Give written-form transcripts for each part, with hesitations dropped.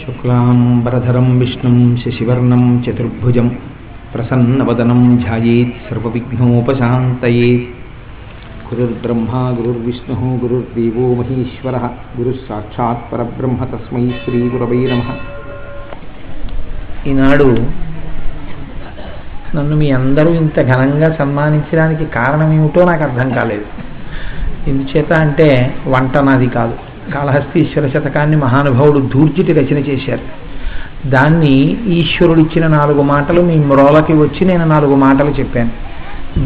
శుక్లాంబరధరం విష్ణుం శశివర్ణం చతుర్భుజం ప్రసన్నవదనం ధ్యాయేత్ సర్వవిఘ్నోపశాంతయేత్. గురుర్బ్రహ్మా గురుర్విష్ణుః గురుర్దేవో మహేశ్వరః గురుః సాక్షాత్ పరబ్రహ్మ తస్మై శ్రీ గురవై నమః. ఈనాడు నన్ను మీ అందరూ ఇంత ఘనంగా సన్మానించడానికి కారణం ఏమిటో నాకు అర్థం కాలేదు. ఎందుచేత అంటే వంట నాది కాదు. కాళహస్తీశ్వర శతకాన్ని మహానుభావుడు ధూర్జటి రచన చేశారు. దాన్ని ఈశ్వరుడిచ్చిన 4 మాటలు మీ మ్రోలకి వచ్చి నేను 4 మాటలు చెప్పాను.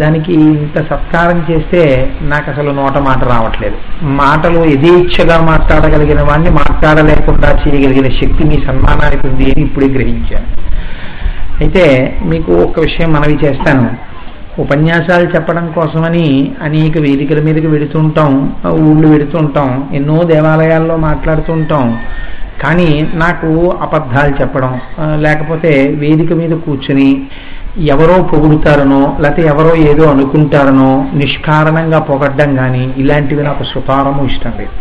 దానికి ఇంత సత్కారం చేస్తే నాకు అసలు నోట మాట రావట్లేదు. మాటలు యథేచ్ఛగా మాట్లాడగలిగిన వాడిని మాట్లాడలేకుండా చేయగలిగిన శక్తి మీ సన్మానానికి ఉంది అని ఇప్పుడే గ్రహించాను. అయితే మీకు ఒక విషయం మనవి చేస్తాను. ఉపన్యాసాలు చెప్పడం కోసమని అనేక వేదికల మీదకి వెడుతుంటాం, ఊళ్ళు వెడుతుంటాం, ఎన్నో దేవాలయాల్లో మాట్లాడుతుంటాం. కానీ నాకు అబద్ధాలు చెప్పడం, లేకపోతే వేదిక మీద కూర్చుని ఎవరో పొగుడుతారనో లేకపోతే ఎవరో ఏదో అనుకుంటారనో నిష్కారణంగా పొగడ్డం కానీ ఇలాంటివి నాకు సుతారము ఇష్టం లేదు.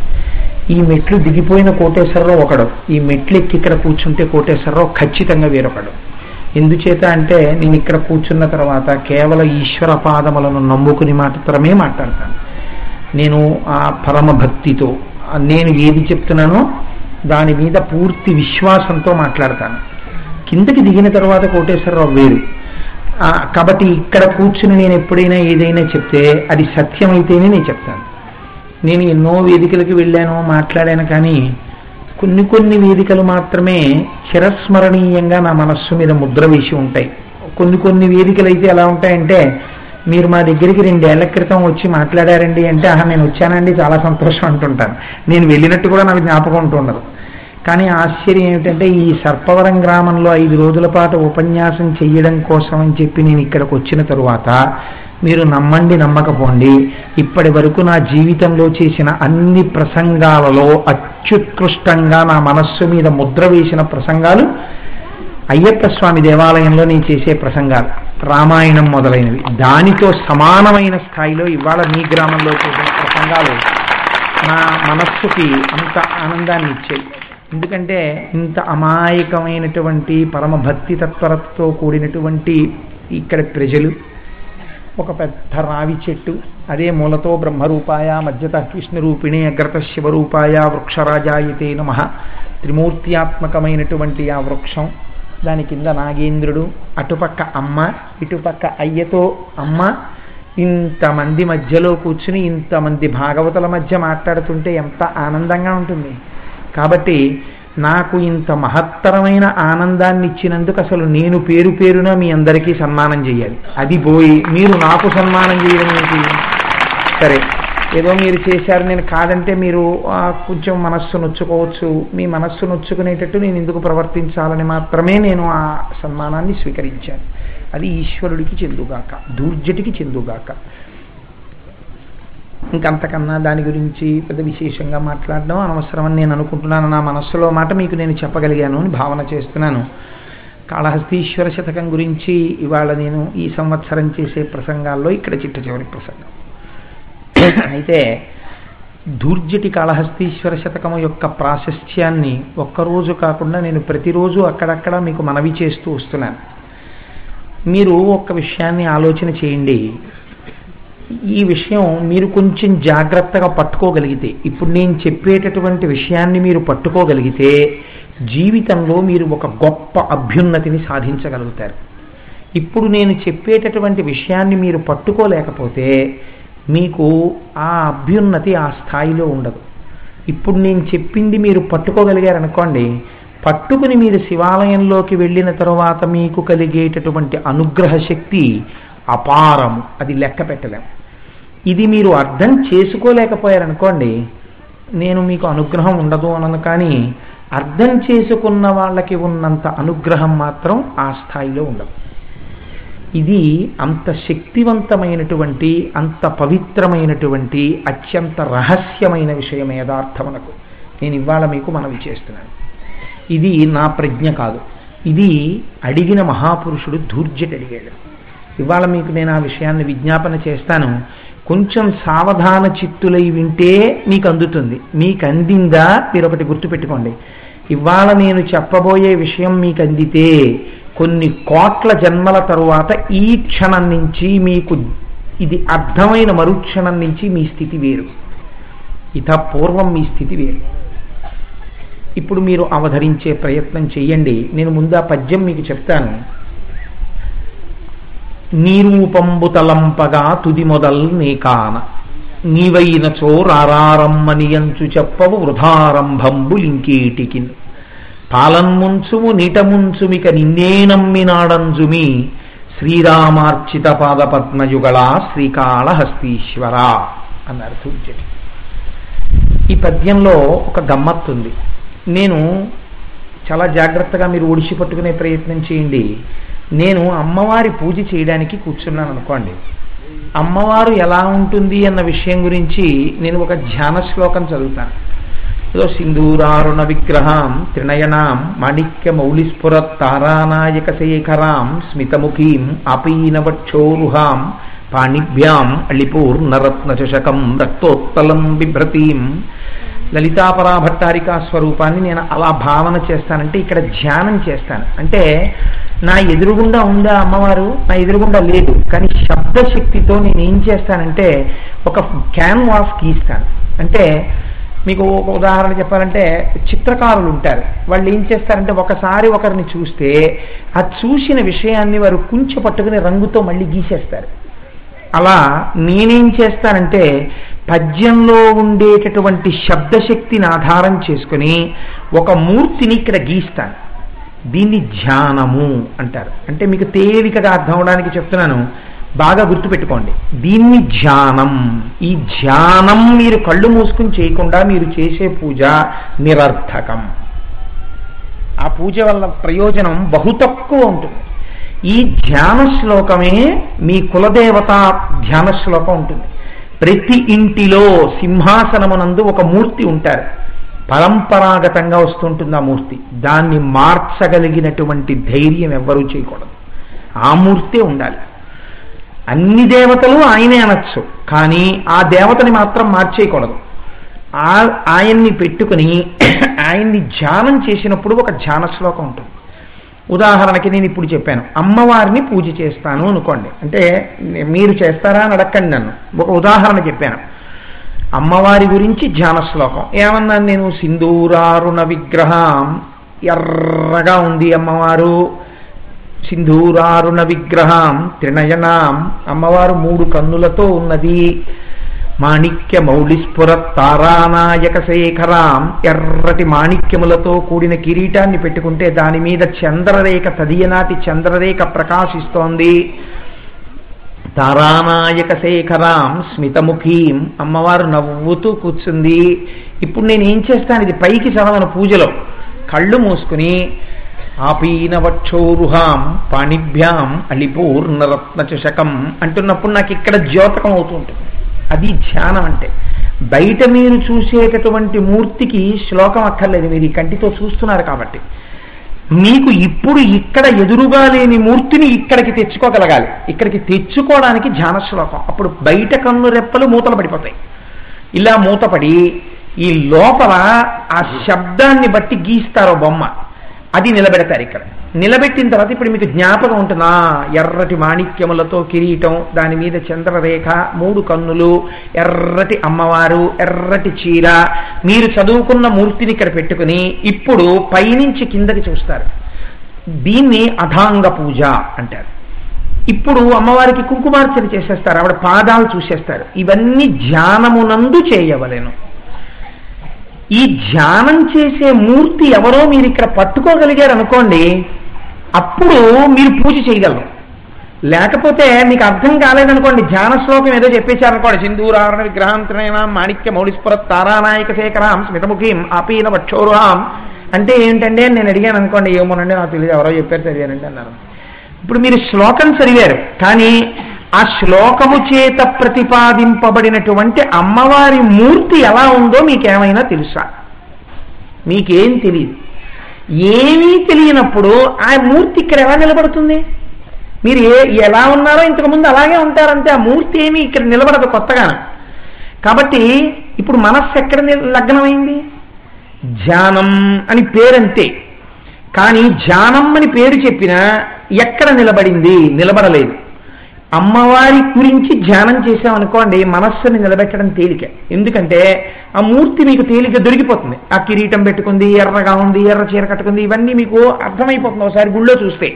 ఈ మెట్లు దిగిపోయిన కోటేశ్వరరావు ఒకడు, ఈ మెట్లు ఎక్కి ఇక్కడ కూర్చుంటే కోటేశ్వరరావు ఖచ్చితంగా వేరొకడు. ఎందుచేత అంటే నేను ఇక్కడ కూర్చున్న తర్వాత కేవలం ఈశ్వర పాదములను నమ్ముకుని మాత్రమే మాట్లాడతాను. నేను ఆ పరమ భక్తితో నేను ఏది చెప్తున్నానో దాని మీద పూర్తి విశ్వాసంతో మాట్లాడతాను. కిందకి దిగిన తర్వాత కోటేశ్వరరావు వేరు. కాబట్టి ఇక్కడ కూర్చుని నేను ఎప్పుడైనా ఏదైనా చెప్తే అది సత్యమైతేనే నేను చెప్తాను. నేను ఎన్నో వేదికలకు వెళ్ళాను, మాట్లాడాను. కానీ కొన్ని వేదికలు మాత్రమే చిరస్మరణీయంగా నా మనస్సు మీద ముద్ర వేసి ఉంటాయి. కొన్ని వేదికలు అయితే ఎలా ఉంటాయంటే, మీరు మా దగ్గరికి 2 ఏళ్ల క్రితం వచ్చి మాట్లాడారండి అంటే నేను వచ్చానండి, చాలా సంతోషం అంటుంటాను. నేను వెళ్ళినట్టు కూడా నాకు జ్ఞాపకం ఉంటుండదు. కానీ ఆశ్చర్యం ఏమిటంటే, ఈ సర్పవరం గ్రామంలో 5 రోజుల పాటు ఉపన్యాసం చెయ్యడం కోసం అని చెప్పి నేను ఇక్కడికి వచ్చిన తరువాత మీరు నమ్మండి నమ్మకపోండి, ఇప్పటి వరకు నా జీవితంలో చేసిన అన్ని ప్రసంగాలలో అత్యుత్కృష్టంగా నా మనస్సు మీద ముద్ర వేసిన ప్రసంగాలు అయ్యప్ప స్వామి దేవాలయంలో నేను చేసే ప్రసంగాలు, రామాయణం మొదలైనవి. దానితో సమానమైన స్థాయిలో ఇవాళ మీ గ్రామంలో చేసిన ప్రసంగాలు నా మనస్సుకి అంత ఆనందాన్ని ఇచ్చాయి. ఎందుకంటే ఇంత అమాయకమైనటువంటి పరమభక్తి తత్పరతతో కూడినటువంటి ఇక్కడ ప్రజలు, ఒక పెద్ద రావి చెట్టు, అదే మూలతో బ్రహ్మరూపాయ మధ్యత విష్ణురూపిణి అగ్రత శివరూపాయ వృక్షరాజాయతే నమః, త్రిమూర్త్యాత్మకమైనటువంటి ఆ వృక్షం, దాని కింద నాగేంద్రుడు, అటుపక్క అమ్మ, ఇటుపక్క అయ్యతో అమ్మ, ఇంతమంది మధ్యలో కూర్చుని ఇంతమంది భాగవతుల మధ్య మాట్లాడుతుంటే ఎంత ఆనందంగా ఉంటుంది. కాబట్టి నాకు ఇంత మహత్తరమైన ఆనందాన్ని ఇచ్చినందుకు అసలు నేను పేరున మీ అందరికీ సన్మానం చేయాలి. అది పోయి మీరు నాకు సన్మానం చేయడం ఏంటి? సరే, ఏదో మీరు చేశారు నేను కాదంటే మీరు కొంచెం మనస్సు నొచ్చుకోవచ్చు. మీ మనస్సు నొచ్చుకునేటట్టు నేను ఎందుకు ప్రవర్తించాలని మాత్రమే నేను ఆ సన్మానాన్ని స్వీకరించాను. అది ఈశ్వరుడికి చెందుగాక, ధూర్జటికి చెందుగాక. ఇంకంతకన్నా దాని గురించి పెద్ద విశేషంగా మాట్లాడడం అనవసరమని నేను అనుకుంటున్నాను. నా మనస్సులో మాట మీకు నేను చెప్పగలిగాను అని భావన చేస్తున్నాను. కాళహస్తీశ్వర శతకం గురించి ఇవాళ నేను ఈ సంవత్సరం చేసే ప్రసంగాల్లో ఇక్కడ చిట్ట చివరి ప్రసంగం. అయితే ధూర్జటి కాళహస్తీశ్వర శతకము యొక్క ప్రాశస్త్యాన్ని ఒక్కరోజు కాకుండా నేను ప్రతిరోజు అక్కడక్కడ మీకు మనవి చేస్తూ వస్తున్నాను. మీరు ఒక్క విషయాన్ని ఆలోచన చేయండి. ఈ విషయం మీరు కొంచెం జాగ్రత్తగా పట్టుకోగలిగితే, ఇప్పుడు నేను చెప్పేటటువంటి విషయాన్ని మీరు పట్టుకోగలిగితే జీవితంలో మీరు ఒక గొప్ప అభ్యున్నతిని సాధించగలుగుతారు. ఇప్పుడు నేను చెప్పేటటువంటి విషయాన్ని మీరు పట్టుకోలేకపోతే మీకు ఆ అభ్యున్నతి ఆ స్థాయిలో ఉండదు. ఇప్పుడు నేను చెప్పింది మీరు పట్టుకోగలిగారనుకోండి, పట్టుకుని మీరు శివాలయంలోకి వెళ్ళిన తరువాత మీకు కలిగేటటువంటి అనుగ్రహ శక్తి అపారము, అది లెక్క పెట్టలేము. ఇది మీరు అర్థం చేసుకోలేకపోయారనుకోండి, నేను మీకు అనుగ్రహం ఉండదు అనను, కానీ అర్థం చేసుకున్న వాళ్ళకి ఉన్నంత అనుగ్రహం మాత్రం ఆ స్థాయిలో ఉండదు. ఇది అంత శక్తివంతమైనటువంటి, అంత పవిత్రమైనటువంటి, అత్యంత రహస్యమైన విషయం యథార్థమునకు నేను ఇవాళ మీకు మనవి చేస్తున్నాను. ఇది నా ప్రజ్ఞ కాదు, ఇది అడిగిన మహాపురుషుడు ధూర్జటి అడిగాడు. ఇవాళ మీకు నేను ఆ విషయాన్ని విజ్ఞాపన చేస్తాను. కొంచెం సావధాన చిత్తులై వింటే మీకు అందుతుంది. మీకు అందిందా మీరు ఒకటి గుర్తుపెట్టుకోండి. ఇవాళ నేను చెప్పబోయే విషయం మీకు అందితే కొన్ని కోట్ల జన్మల తరువాత ఈ క్షణం నుంచి మీకు ఇది అర్థమైన మరుక్షణం నుంచి మీ స్థితి వేరు, పూర్వం మీ స్థితి వేరు. ఇప్పుడు మీరు అవధరించే ప్రయత్నం చెయ్యండి. నేను ముందు ఆ పద్యం మీకు చెప్తాను. నీరూపంబు తలంపగా తుది మొదల్ నీకాన నీవైనచో రారారమ్మనియంచు చెప్పవు వృధారంభంబులింకేటికిన్ పాలన్ముంచుము నీటముంచుమిక నిన్నే నమ్మినాడంజుమి శ్రీరామార్చిత పాదపద్మయుగళ శ్రీకాళహస్తీశ్వర అన్నారు తూర్చటి. ఈ పద్యంలో ఒక గమ్మత్తుంది. నేను చాలా జాగ్రత్తగా మీరు ఒడిసి పట్టుకునే ప్రయత్నం చేయండి. నేను అమ్మవారి పూజ చేయడానికి కూర్చున్నాను అనుకోండి. అమ్మవారు ఎలా ఉంటుంది అన్న విషయం గురించి నేను ఒక ధ్యాన శ్లోకం చదువుతాను. ఏదో సింధూరారుణ విగ్రహం త్రినయనాం మాణిక్య మౌళిస్ఫురత్ తారానాయక శేఖరాం స్మితముఖీం ఆపీనవక్షోరుహాం పాణిభ్యాం అళిపూర్ణరత్న చషకం రక్తోత్పలం బిభ్రతీం లలితాపరాభట్టారికా స్వరూపాన్ని నేను అలా భావన చేస్తానంటే ఇక్కడ ధ్యానం చేస్తాను. అంటే నా ఎదురుగుండా ఉందా అమ్మవారు? నా ఎదురుగుండా లేదు, కానీ శబ్దశక్తితో నేను ఏం చేస్తానంటే ఒక క్యాన్వాస్ గీస్తాను. అంటే మీకు ఒక ఉదాహరణ చెప్పాలంటే చిత్రకారులు ఉంటారు. వాళ్ళు ఏం చేస్తారంటే ఒకసారి ఒకరిని చూస్తే ఆ చూసిన విషయాన్ని వారు కుంచె పట్టుకుని రంగుతో మళ్ళీ గీసేస్తారు. అలా నేనేం చేస్తానంటే పద్యంలో ఉండేటటువంటి శబ్దశక్తిని ఆధారం చేసుకుని ఒక మూర్తిని ఇక్కడ గీస్తాను. దీన్ని ధ్యానము అంటారు. అంటే మీకు తేలికగా అర్థం అవడానికి చెప్తున్నాను, బాగా గుర్తుపెట్టుకోండి. దీన్ని ధ్యానం. ఈ ధ్యానం మీరు కళ్ళు మూసుకుని చేయకుండా మీరు చేసే పూజ నిరర్థకం. ఆ పూజ వల్ల ప్రయోజనం బహు తక్కువ ఉంటుంది. ఈ ధ్యాన శ్లోకమే మీ కులదేవత ధ్యాన శ్లోకం ఉంటుంది. ప్రతి ఇంటిలో సింహాసనమునందు ఒక మూర్తి ఉంటారు, పరంపరాగతంగా వస్తుంటుంది ఆ మూర్తి. దాన్ని మార్చగలిగినటువంటి ధైర్యం ఎవ్వరూ చేయకూడదు, ఆ మూర్తే ఉండాలి. అన్ని దేవతలు ఆయనే అనొచ్చు, కానీ ఆ దేవతని మాత్రం మార్చేయకూడదు. ఆయన్ని పెట్టుకుని ఆయన్ని ధ్యానం చేసినప్పుడు ఒక ధ్యాన శ్లోకం ఉంటుంది. ఉదాహరణకి నేను ఇప్పుడు చెప్పాను, అమ్మవారిని పూజ చేస్తాను అనుకోండి. అంటే మీరు చేస్తారా అని అడగండి నన్ను. ఒక ఉదాహరణ చెప్పాను, అమ్మవారి గురించి ధ్యాన శ్లోకం ఏమన్నాను నేను? సింధూరారుణ విగ్రహం, ఎర్రగా ఉంది అమ్మవారు. సింధూరారుణ విగ్రహం త్రినయనాం, అమ్మవారు 3 కన్నులతో ఉన్నది. మాణిక్య మౌళిస్ఫురత్ తారానాయక శేఖరాం, ఎర్రటి మాణిక్యములతో కూడిన కిరీటాన్ని పెట్టుకుంటే దాని మీద చంద్రరేఖ, తదియనాటి చంద్రరేఖ ప్రకాశిస్తోంది. తారానాయక శేఖరాం స్మితముఖీం, అమ్మవారు నవ్వుతూ కూర్చుంది. ఇప్పుడు నేను ఏం చేస్తాను? ఇది పైకి చదవను పూజలో, కళ్ళు మూసుకుని ఆపీనవక్షోరుహాం పాణిభ్యాం అళిపూర్ణరత్న చషకం అంటున్నప్పుడు నాకు ఇక్కడ ద్యోతకం అవుతూ ఉంటుంది. అది ధ్యానం అంటే. బయట మీరు చూసేటటువంటి మూర్తికి శ్లోకం అక్కర్లేదు, మీరు ఈ కంటితో చూస్తున్నారు కాబట్టి. మీకు ఇప్పుడు ఇక్కడ ఎదురుగా లేని మూర్తిని ఇక్కడికి తెచ్చుకోగలగాలి. ఇక్కడికి తెచ్చుకోవడానికి ధ్యాన శ్లోకం. అప్పుడు బయట కన్ను రెప్పలు మూతలు పడిపోతాయి. ఇలా మూతపడి ఈ లోపల ఆ శబ్దాన్ని బట్టి గీస్తారో బొమ్మ, అది నిలబెడతారు. ఇక్కడ నిలబెట్టిన తర్వాత ఇప్పుడు మీకు జ్ఞాపకం ఉంటుందా? ఎర్రటి మాణిక్యములతో కిరీటం, దాని మీద చంద్రరేఖ, 3 కన్నులు, ఎర్రటి అమ్మవారు, ఎర్రటి చీర. మీరు చదువుకున్న మూర్తిని ఇక్కడ పెట్టుకుని ఇప్పుడు పైనుంచి కిందకి చూస్తారు. దీన్ని అథాంగ పూజ అంటారు. ఇప్పుడు అమ్మవారికి కుంకుమార్చన చేసేస్తారు, ఆవిడ పాదాలు చూసేస్తారు. ఇవన్నీ ధ్యానమునందు చేయవలెను. ఈ ధ్యానం చేసే మూర్తి ఎవరో మీరు ఇక్కడ పట్టుకోగలిగారు అనుకోండి, అప్పుడు మీరు పూజ చేయగలరు. లేకపోతే మీకు అర్థం కాలేదనుకోండి, ధ్యాన శ్లోకం ఏదో చెప్పేశారనుకోండి, సింధూరారుణ విగ్రహం త్రినయనాం మాణిక్య మౌళిస్ఫురత్ తారానాయక శేఖరాం స్మితముఖీం ఆపీన వక్షోరుహాం అంటే ఏంటంటే నేను అడిగాను అనుకోండి, ఏమోనండి నాకు తెలియదు, ఎవరో చెప్పారు చదివానండి అన్నారు. ఇప్పుడు మీరు శ్లోకం చదివారు, కానీ ఆ శ్లోకము చేత ప్రతిపాదింపబడినటువంటి అమ్మవారి మూర్తి ఎలా ఉందో మీకేమైనా తెలుసా? మీకేం తెలియదు. ఏమీ తెలియనప్పుడు ఆ మూర్తి ఇక్కడ ఎలా నిలబడుతుంది? మీరు ఎలా ఉన్నారో ఇంతకుముందు అలాగే ఉంటారంటే ఆ మూర్తి ఏమీ ఇక్కడ నిలబడదు కొత్తగా. కాబట్టి ఇప్పుడు మనస్సు ఎక్కడ లగ్నమైంది? ధ్యానం అని పేరంతే. కానీ ధ్యానం అని పేరు చెప్పినా ఎక్కడ నిలబడింది? నిలబడలేదు. అమ్మవారి గురించి ధ్యానం చేసామనుకోండి, మనస్సుని నిలబెట్టడం తేలిక. ఎందుకంటే ఆ మూర్తి మీకు తేలిక దొరికిపోతుంది. ఆ కిరీటం పెట్టుకుంది, ఎర్రగా ఉంది, ఎర్ర చీర కట్టుకుంది, ఇవన్నీ మీకు అర్థమైపోతుంది ఒకసారి గుళ్ళో చూస్తే.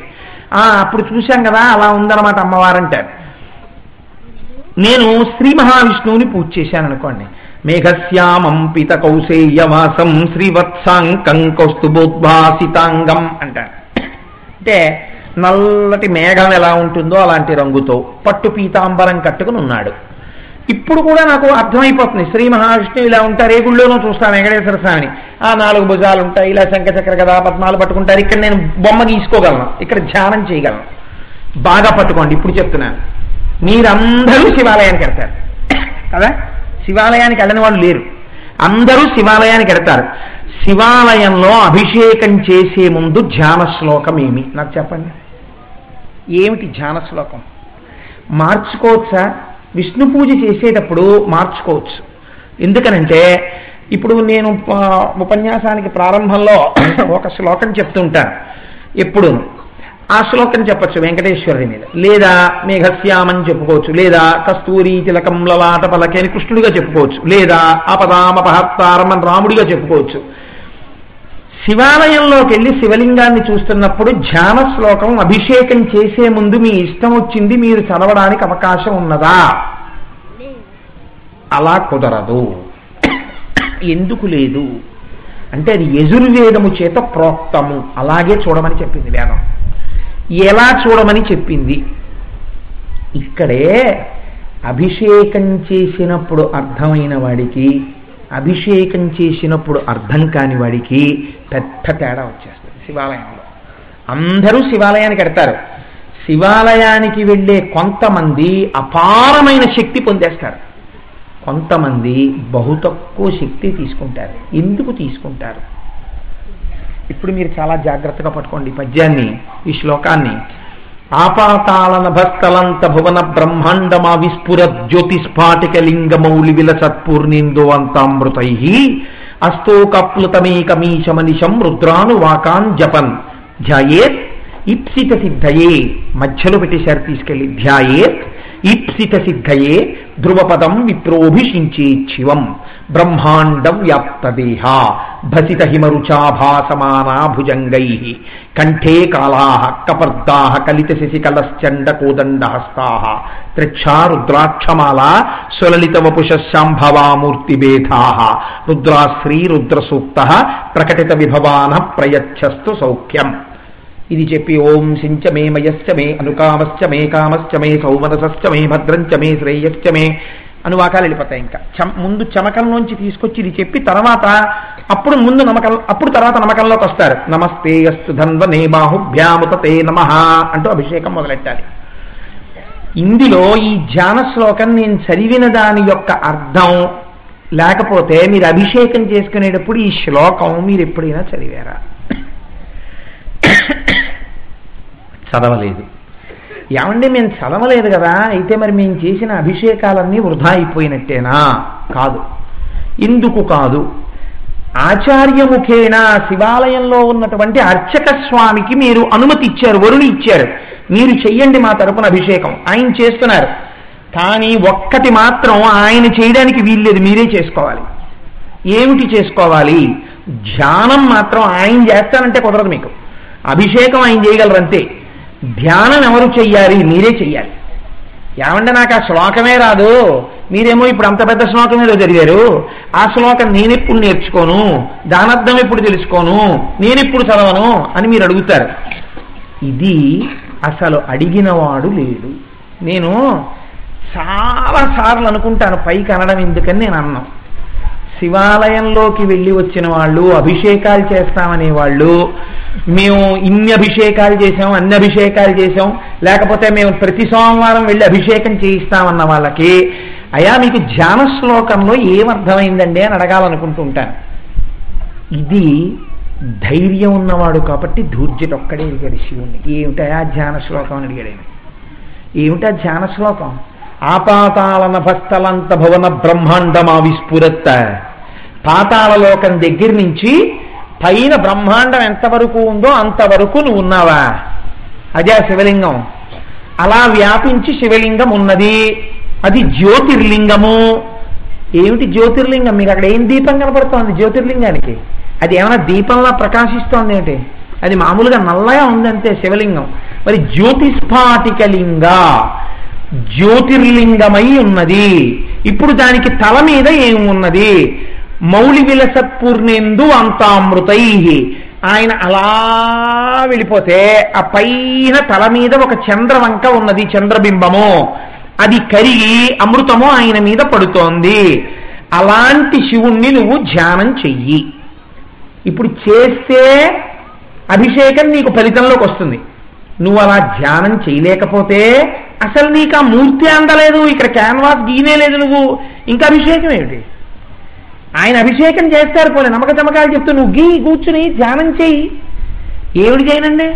అప్పుడు చూశాం కదా, అలా ఉందన్నమాట అమ్మవారు అంటారు. నేను శ్రీ మహావిష్ణువుని పూజ చేశాను అనుకోండి, మేఘశ్యామం పిత కౌశేయవాసం శ్రీవత్సాంకం కౌస్తుభోద్భాసితాంగం అంటారు. అంటే నల్లటి మేఘం ఎలా ఉంటుందో అలాంటి రంగుతో పట్టు పీతాంబరం కట్టుకుని ఉన్నాడు. ఇప్పుడు కూడా నాకు అర్థమైపోతుంది శ్రీ మహావిష్ణువు ఇలా ఉంటారు. ఏ గుళ్ళోనూ చూస్తాను వెంకటేశ్వర స్వామిని, 4 భుజాలు ఉంటాయి, ఇలా శంఖచక్ర గదా పద్మాలు పట్టుకుంటారు. ఇక్కడ నేను బొమ్మ గీసుకోగలను, ఇక్కడ ధ్యానం చేయగలను. బాగా పట్టుకోండి, ఇప్పుడు చెప్తున్నాను. మీరందరూ శివాలయానికి వెళ్తారు కదా, శివాలయానికి వెళ్ళని వాళ్ళు లేరు, అందరూ శివాలయానికి వెళ్తారు. శివాలయంలో అభిషేకం చేసే ముందు ధ్యాన శ్లోకం ఏమి నాకు చెప్పండి. ఏమిటి ధ్యాన శ్లోకం? మార్చుకోవచ్చా? విష్ణు పూజ చేసేటప్పుడు మార్చుకోవచ్చు. ఎందుకనంటే ఇప్పుడు నేను ఉపన్యాసానికి ప్రారంభంలో ఒక శ్లోకం చెప్తుంటాను ఎప్పుడు. ఆ శ్లోకం చెప్పచ్చు వెంకటేశ్వరుడి మీద, లేదా మేఘశ్యామని చెప్పుకోవచ్చు, లేదా కస్తూరి తిలకం లలాట పలకే అని కృష్ణుడిగా చెప్పుకోవచ్చు, లేదా ఆపదామపహత్తారం అని రాముడిగా చెప్పుకోవచ్చు. శివాలయంలోకి వెళ్ళి శివలింగాన్ని చూస్తున్నప్పుడు ధ్యాన శ్లోకం అభిషేకం చేసే ముందు మీ ఇష్టం వచ్చింది మీరు చదవడానికి అవకాశం ఉన్నదా? అలా కుదరదు. ఎందుకు లేదు అంటే అది యజుర్వేదము చేత ప్రోక్తము, అలాగే చూడమని చెప్పింది వేదం. ఎలా చూడమని చెప్పింది? ఇక్కడే అభిషేకం చేసినప్పుడు అర్థమైన వాడికి, అభిషేకం చేసినప్పుడు అర్థం కాని వాడికి పెద్ద తేడా వచ్చేస్తుంది. శివాలయంలో అందరూ శివాలయానికి వెడతారు. శివాలయానికి వెళ్ళే కొంతమంది అపారమైన శక్తి పొందేస్తారు, కొంతమంది బహు తక్కువ శక్తి తీసుకుంటారు. ఎందుకు తీసుకుంటారు? ఇప్పుడు మీరు చాలా జాగ్రత్తగా పట్టుకోండి ఈ పద్యాన్ని, ఈ శ్లోకాన్ని. ఆపాతాళన భస్తలంత భువన బ్రహ్మాండమా విస్ఫుర జ్యోతిస్ఫాటిక లింగమౌళి విలసత్పూర్ణిందువంతామృతై అస్తోకప్లుతమేకమీశమనిశం రుద్రానువాకాన్ జపన్ ధ్యాయేత్ ఇప్సిత సిద్ధయే. మధ్యలో పెట్టేశారు తీసుకెళ్ళి, ధ్యాయేత్ ఈప్సిత సిద్ధయే ధ్రువపదం విప్రోభిషించేచ్చివం బ్రహ్మాండ వ్యాప్తదేహ భసిత హిమరుచాభాసమానా భుజంగై కంఠే కాళా కపర్దా కలిత శశికలశ్చండ కోదండహస్తా త్రిక్షా రుద్రాక్షమాలా సులలిత వపుషశాంభవామూర్తిభేదా రుద్రాశ్రీ రుద్రసూక్త ప్రకటిత విభవాన ప్రయచ్చస్తు సౌఖ్యం. ఇది చెప్పి ఓం సించ మే మయశ్చ మే అనుకామశ్చ మే కామశ్చ మే సౌమనసశ్చ మే భద్రంచ మే శ్రేయశ్చ మే అనువాకాలు వెళ్ళిపోతాయి. ఇంకా ముందు చమకంలోంచి తీసుకొచ్చి ఇది చెప్పి తర్వాత అప్పుడు తర్వాత నమకంలోకి వస్తారు. నమస్తే అస్తు ధన్వనే బాహుభ్యాముతే నమః అంటూ అభిషేకం మొదలెట్టాలి. ఇందులో ఈ ధ్యాన శ్లోకం నేను చదివిన దాని యొక్క అర్థం లేకపోతే మీరు అభిషేకం చేసుకునేటప్పుడు ఈ శ్లోకం మీరు ఎప్పుడైనా చదివారా? చదవలేదు. ఏమండి మేము చదవలేదు కదా, అయితే మరి మేము చేసిన అభిషేకాలన్నీ వృధా అయిపోయినట్టేనా? కాదు. ఎందుకు కాదు? ఆచార్యముఖేన శివాలయంలో ఉన్నటువంటి అర్చక స్వామికి మీరు అనుమతి ఇచ్చారు, వరుణి ఇచ్చారు, మీరు చెయ్యండి మా తరపున అభిషేకం. ఆయన చేస్తున్నారు. కానీ ఒక్కటి మాత్రం ఆయన చేయడానికి వీల్లేదు, మీరే చేసుకోవాలి. ఏమిటి చేసుకోవాలి? ధ్యానం మాత్రం ఆయన చేస్తానంటే కుదరదు. మీకు అభిషేకం ఆయన చేయగలరు అంతే. ధ్యానం ఎవరు చెయ్యాలి? మీరే చెయ్యాలి. ఏమంటే నాకు ఆ శ్లోకమే రాదు, మీరేమో ఇప్పుడు అంత పెద్ద శ్లోకం ఏదో జరిగారు, ఆ శ్లోకం నేనెప్పుడు నేర్చుకోను, దానర్థం ఎప్పుడు తెలుసుకోను, నేనెప్పుడు చదవను అని మీరు అడుగుతారు. ఇది అసలు అడిగినవాడు లేడు. నేను చాలాసార్లు అనుకుంటాను, పైకి అనడం ఎందుకని నేను అన్నాను. శివాలయంలోకి వెళ్ళి వచ్చిన వాళ్ళు, అభిషేకాలు చేస్తామనే వాళ్ళు, మేము ఇన్ని అభిషేకాలు చేసాం, అన్ని అభిషేకాలు చేసాం, లేకపోతే మేము ప్రతి సోమవారం వెళ్ళి అభిషేకం చేయిస్తామన్న వాళ్ళకి, అయ్యా మీకు ధ్యాన శ్లోకంలో ఏమర్థమైందండి అని అడగాలనుకుంటూ ఉంటాను. ఇది ధైర్యం ఉన్నవాడు కాబట్టి ధూర్జటి ఒక్కడే అడిగాడు శివుణ్ణి, ఏమిటా ధ్యాన శ్లోకం అని అడిగాడు. ఏమిటా ధ్యాన శ్లోకం? ఆపాతాళన భస్తలంత భవన బ్రహ్మాండమా విస్ఫురత్ పాతాళలోకం దగ్గర నుంచి పైన బ్రహ్మాండం ఎంతవరకు ఉందో అంతవరకు నువ్వు ఉన్నావా? అదే ఆ శివలింగం. అలా వ్యాపించి శివలింగం ఉన్నది. అది జ్యోతిర్లింగము. ఏమిటి జ్యోతిర్లింగం? మీకు అక్కడ ఏం దీపం కనపడుతోంది జ్యోతిర్లింగానికి? అది ఏమైనా దీపంలా ప్రకాశిస్తోంది ఏంటి? అది మామూలుగా నల్లగా ఉందంతే శివలింగం. మరి జ్యోతిస్ఫాటికలింగ జ్యోతిర్లింగమై ఉన్నది. ఇప్పుడు దానికి తల మీద ఏమున్నది? మౌళి విలసత్పూర్ణేందు అంతామృతై. ఆయన అలా వెళ్ళిపోతే ఆ పైన తల మీద ఒక చంద్రవంక ఉన్నది, చంద్రబింబము. అది కరిగి అమృతము ఆయన మీద పడుతోంది. అలాంటి శివుణ్ణి నువ్వు ధ్యానం చెయ్యి. ఇప్పుడు చేస్తే అభిషేకం నీకు ఫలితంలోకి వస్తుంది. నువ్వు అలా ధ్యానం చేయలేకపోతే అసలు నీకు ఆ మూర్తి అందలేదు, ఇక్కడ క్యాన్వాస్ గీనే లేదు, నువ్వు ఇంకా అభిషేకం ఏమిటి? ఆయన అభిషేకం చేస్తారు, పోలే నమ్మక చమకాలు చెప్తూ నువ్వు కూర్చుని ధ్యానం చేయి. ఏమిటి చేయనండి?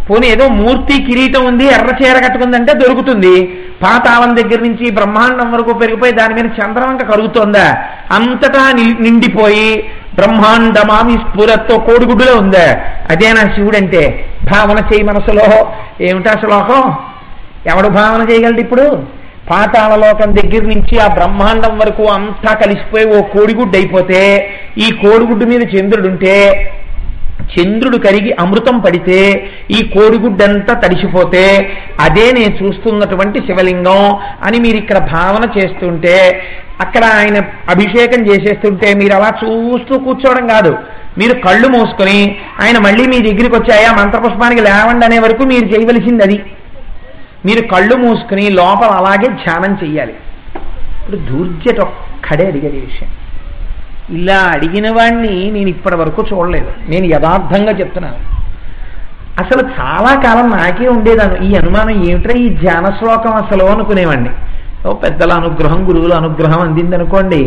పోనీ ఏదో మూర్తి కిరీటం ఉంది, ఎర్ర చీర కట్టుకుందంటే దొరుకుతుంది. పాతాళం దగ్గర నుంచి బ్రహ్మాండం వరకు పెరిగిపోయి దాని మీద చంద్రవంక కలుగుతోందా? అంతటా నిండిపోయి బ్రహ్మాండమామి స్ఫురత్తో కోడిగుడ్డులో ఉందా? అదేనా శివుడంటే? భావన చేయి మనసులో. ఏమిటా శ్లోకం? ఎవడు భావన చేయగలడు ఇప్పుడు? పాతాళలోకం దగ్గర నుంచి ఆ బ్రహ్మాండం వరకు అంతా కలిసిపోయి ఓ కోడిగుడ్డు అయిపోతే, ఈ కోడిగుడ్డు మీద చంద్రుడుంటే, చంద్రుడు కరిగి అమృతం పడితే ఈ కోడిగుడ్డంతా తడిసిపోతే అదే నేను చూస్తున్నటువంటి శివలింగం అని మీరు ఇక్కడ భావన చేస్తుంటే, అక్కడ ఆయన అభిషేకం చేసేస్తుంటే మీరు అలా చూస్తూ కూర్చోవడం కాదు, మీరు కళ్ళు మూసుకొని ఆయన మళ్ళీ మీ దగ్గరికి వచ్చాయా మంత్రపుష్పానికి లేవండి అనే వరకు మీరు చేయవలసింది అది. మీరు కళ్ళు మూసుకుని లోపల అలాగే ధ్యానం చెయ్యాలి. ఇప్పుడు దూర్జట ఒక్కడే అడిగేది విషయం. ఇలా అడిగిన వాడిని నేను ఇప్పటి వరకు చూడలేదు. నేను యథార్థంగా చెప్తున్నాను. అసలు చాలా కాలం నాకే ఉండేదాన్ని ఈ అనుమానం, ఏమిట్రా ఈ ధ్యాన శ్లోకం అసలు అనుకునేవాడిని. పెద్దల అనుగ్రహం, గురువుల అనుగ్రహం అందిందనుకోండి.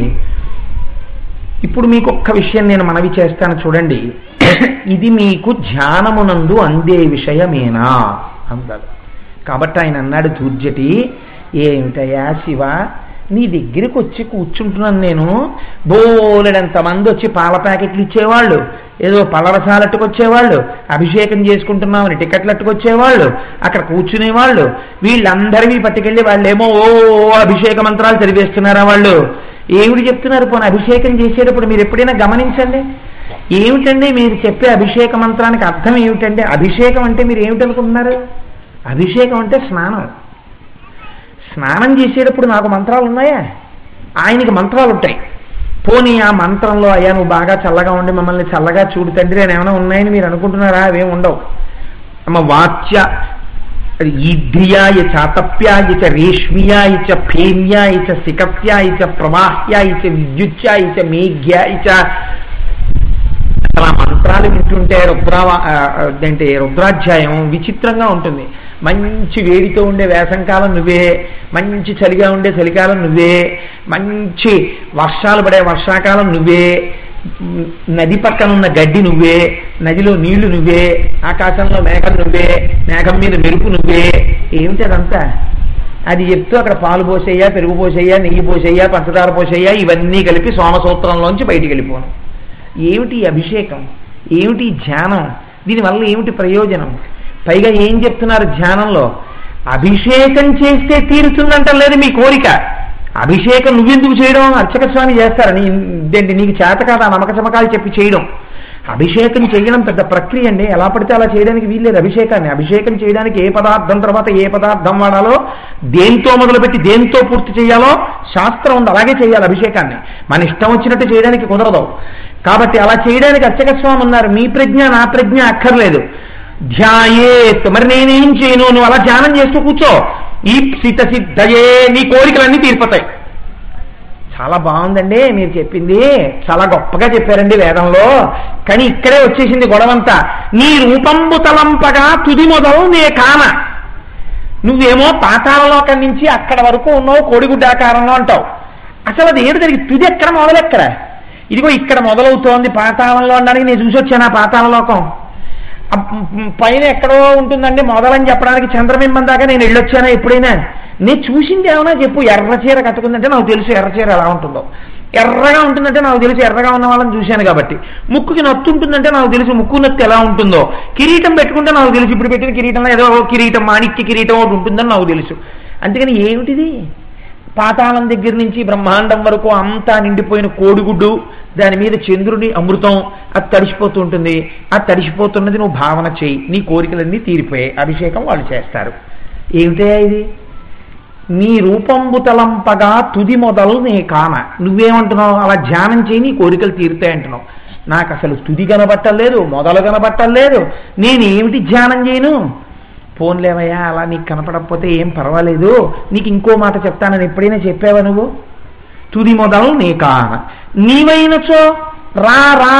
ఇప్పుడు మీకు ఒక్క విషయం నేను మనవి చేస్తాను చూడండి. ఇది మీకు ధ్యానమునందు అందే విషయమేనా అన్నారు. కాబట్టి ఆయన అన్నాడు, దూర్జటి ఏమిటయా శివ, నీ దగ్గరికి వచ్చి కూర్చుంటున్నాను నేను, బోలెడంతమంది వచ్చి పాల ప్యాకెట్లు ఇచ్చేవాళ్ళు, ఏదో పళ్ళరసాలట్టుకు వచ్చేవాళ్ళు, అభిషేకం చేసుకుంటున్నామని టికెట్లట్టుకు వచ్చేవాళ్ళు, అక్కడ కూర్చునేవాళ్ళు, వీళ్ళందరినీ పట్టుకెళ్ళి వాళ్ళేమో ఓ అభిషేక మంత్రాలు చదివేస్తున్నారా వాళ్ళు? ఏమిటి చెప్తున్నారు? పోనీ అభిషేకం చేసేటప్పుడు మీరు ఎప్పుడైనా గమనించండి. ఏమిటండి మీరు చెప్పే అభిషేక మంత్రానికి అర్థం ఏమిటండి? అభిషేకం అంటే మీరు ఏమిటనుకుంటున్నారు? అభిషేకం అంటే స్నానం. స్నానం చేసేటప్పుడు నాకు మంత్రాలు ఉన్నాయా? ఆయనకి మంత్రాలు ఉంటాయి. పోనీ ఆ మంత్రంలో అయ్యా నువ్వు బాగా చల్లగా ఉండి మమ్మల్ని చల్లగా చూడు తండ్రి అని ఏమైనా ఉన్నాయని మీరు అనుకుంటున్నారా? అవేం ఉండవు. అమ్మ వాచ్య ఈధ్రియాయ చాతప్యాయ చ రేష్మియాయ చ ఫేమ్యాయ చ సికప్యాయ చ ప్రవాహ్యాయ చ విద్యుత్యాయ చ మేఘ్యాయ చ. అలా మంత్రాలు వింటుంటే రుద్రాధ్యాయం విచిత్రంగా ఉంటుంది. మంచి వేడితో ఉండే వేసంకాలం నువ్వే, మంచి చలిగా ఉండే చలికాలం నువ్వే, మంచి వర్షాలు పడే వర్షాకాలం నువ్వే, నది పక్కన ఉన్న గడ్డి నువ్వే, నదిలో నీళ్లు నువ్వే, ఆకాశంలో మేఘం నువ్వే, మేఘం మీద మెరుపు నువ్వే. ఏమిటి అదంతా? అది చెప్తూ అక్కడ పాలు పోసేయ్యా, పెరుగు పోసేయ్యా, నెయ్యి పోసేయ్యా, పంచదార పోసేయ్యా, ఇవన్నీ కలిపి సోమసూత్రంలోంచి బయటికి వెళ్ళిపోను. ఏమిటి అభిషేకం? ఏమిటి ధ్యానం? దీనివల్ల ఏమిటి ప్రయోజనం? పైగా ఏం చెప్తున్నారు ధ్యానంలో? అభిషేకం చేస్తే తీరుతుందంటలేదు మీ కోరిక. అభిషేకం నువ్వెందుకు చేయడం? అర్చక స్వామి చేస్తారని ఇదేంటి నీకు చేత కాదా నమ్మక చమకాలు చెప్పి చేయడం? అభిషేకం చేయడం పెద్ద ప్రక్రియ అండి. ఎలా పడితే అలా చేయడానికి వీల్లేదు అభిషేకాన్ని. అభిషేకం చేయడానికి ఏ పదార్థం తర్వాత ఏ పదార్థం వాడాలో, దేంతో మొదలుపెట్టి దేంతో పూర్తి చేయాలో శాస్త్రం ఉంది. అలాగే చేయాలి అభిషేకాన్ని. మన ఇష్టం వచ్చినట్టు చేయడానికి కుదరదు. కాబట్టి అలా చేయడానికి అర్చక స్వామి ఉన్నారు. మీ ప్రజ్ఞ నా ప్రజ్ఞ అక్కర్లేదు. ధ్యాయేత్. మరి నేనేం చేయను? నువ్వు అలా ధ్యానం చేస్తూ కూర్చో. ఈ సిత సిద్ధయే, నీ కోరికలన్నీ తీరిపోతాయి. చాలా బాగుందండి మీరు చెప్పింది, చాలా గొప్పగా చెప్పారండి వేదంలో. కానీ ఇక్కడే వచ్చేసింది గొడవంతా. నీ రూపంబు తలంపగా తుది మొదలు నే కాన. నువ్వేమో పాతాళలోకం నుంచి అక్కడ వరకు ఉన్నావు కోడిగుడ్డాకారంలో అంటావు. అసలు అది ఏడు జరిగి తుది ఎక్కడ మొదలెక్కడ? ఇదిగో ఇక్కడ మొదలవుతోంది పాతాళంలో అనడానికి నేను చూసి వచ్చాను. పాతాళలోకం పైన ఎక్కడో ఉంటుందండి మొదలని చెప్పడానికి చంద్రబింబం దాకా నేను వెళ్ళొచ్చానా ఎప్పుడైనా? నేను చూసింది ఏమన్నా చెప్పు. ఎర్రచీర కట్టుకుందంటే నాకు తెలుసు ఎర్రచీర ఎలా ఉంటుందో. ఎర్రగా ఉంటుందంటే నాకు తెలుసు, ఎర్రగా ఉన్న వాళ్ళని చూశాను కాబట్టి. ముక్కుకి నత్తు ఉంటుందంటే నాకు తెలుసు, ముక్కు నత్తు ఎలా ఉంటుందో. కిరీటం పెట్టుకుంటే నాకు తెలుసు, ఇప్పుడు పెట్టిన కిరీటంలో ఏదో కిరీటం, మాణిక్య కిరీటం ఒకటి ఉంటుందని నాకు తెలుసు. అంతేగాని ఏమిటిది? పాతాళం దగ్గర నుంచి బ్రహ్మాండం వరకు అంతా నిండిపోయిన కోడిగుడ్డు, దాని మీద చంద్రుని అమృతం, అది తడిసిపోతూ ఉంటుంది. అది తడిసిపోతున్నది నువ్వు భావన చేయి, నీ కోరికలన్నీ తీరిపోయాయి, అభిషేకం వాళ్ళు చేస్తారు. ఏమిటయా ఇది? నీ రూపంబు తలంపగా తుది మొదలు నే కాన. నువ్వేమంటున్నావు? అలా ధ్యానం చేయి, నీ కోరికలు తీరుతాయంటున్నావు. నాకు అసలు తుది కనబట్టలేదు, మొదలు కనబట్టలేదు, నేనేమిటి ధ్యానం చేయను? పోన్లేవయ్యా, అలా నీకు కనపడకపోతే ఏం పర్వాలేదు, నీకు ఇంకో మాట చెప్తానని ఎప్పుడైనా చెప్పావా నువ్వు? తుది మొదలు నీ కాన, నీవైనచో రా రా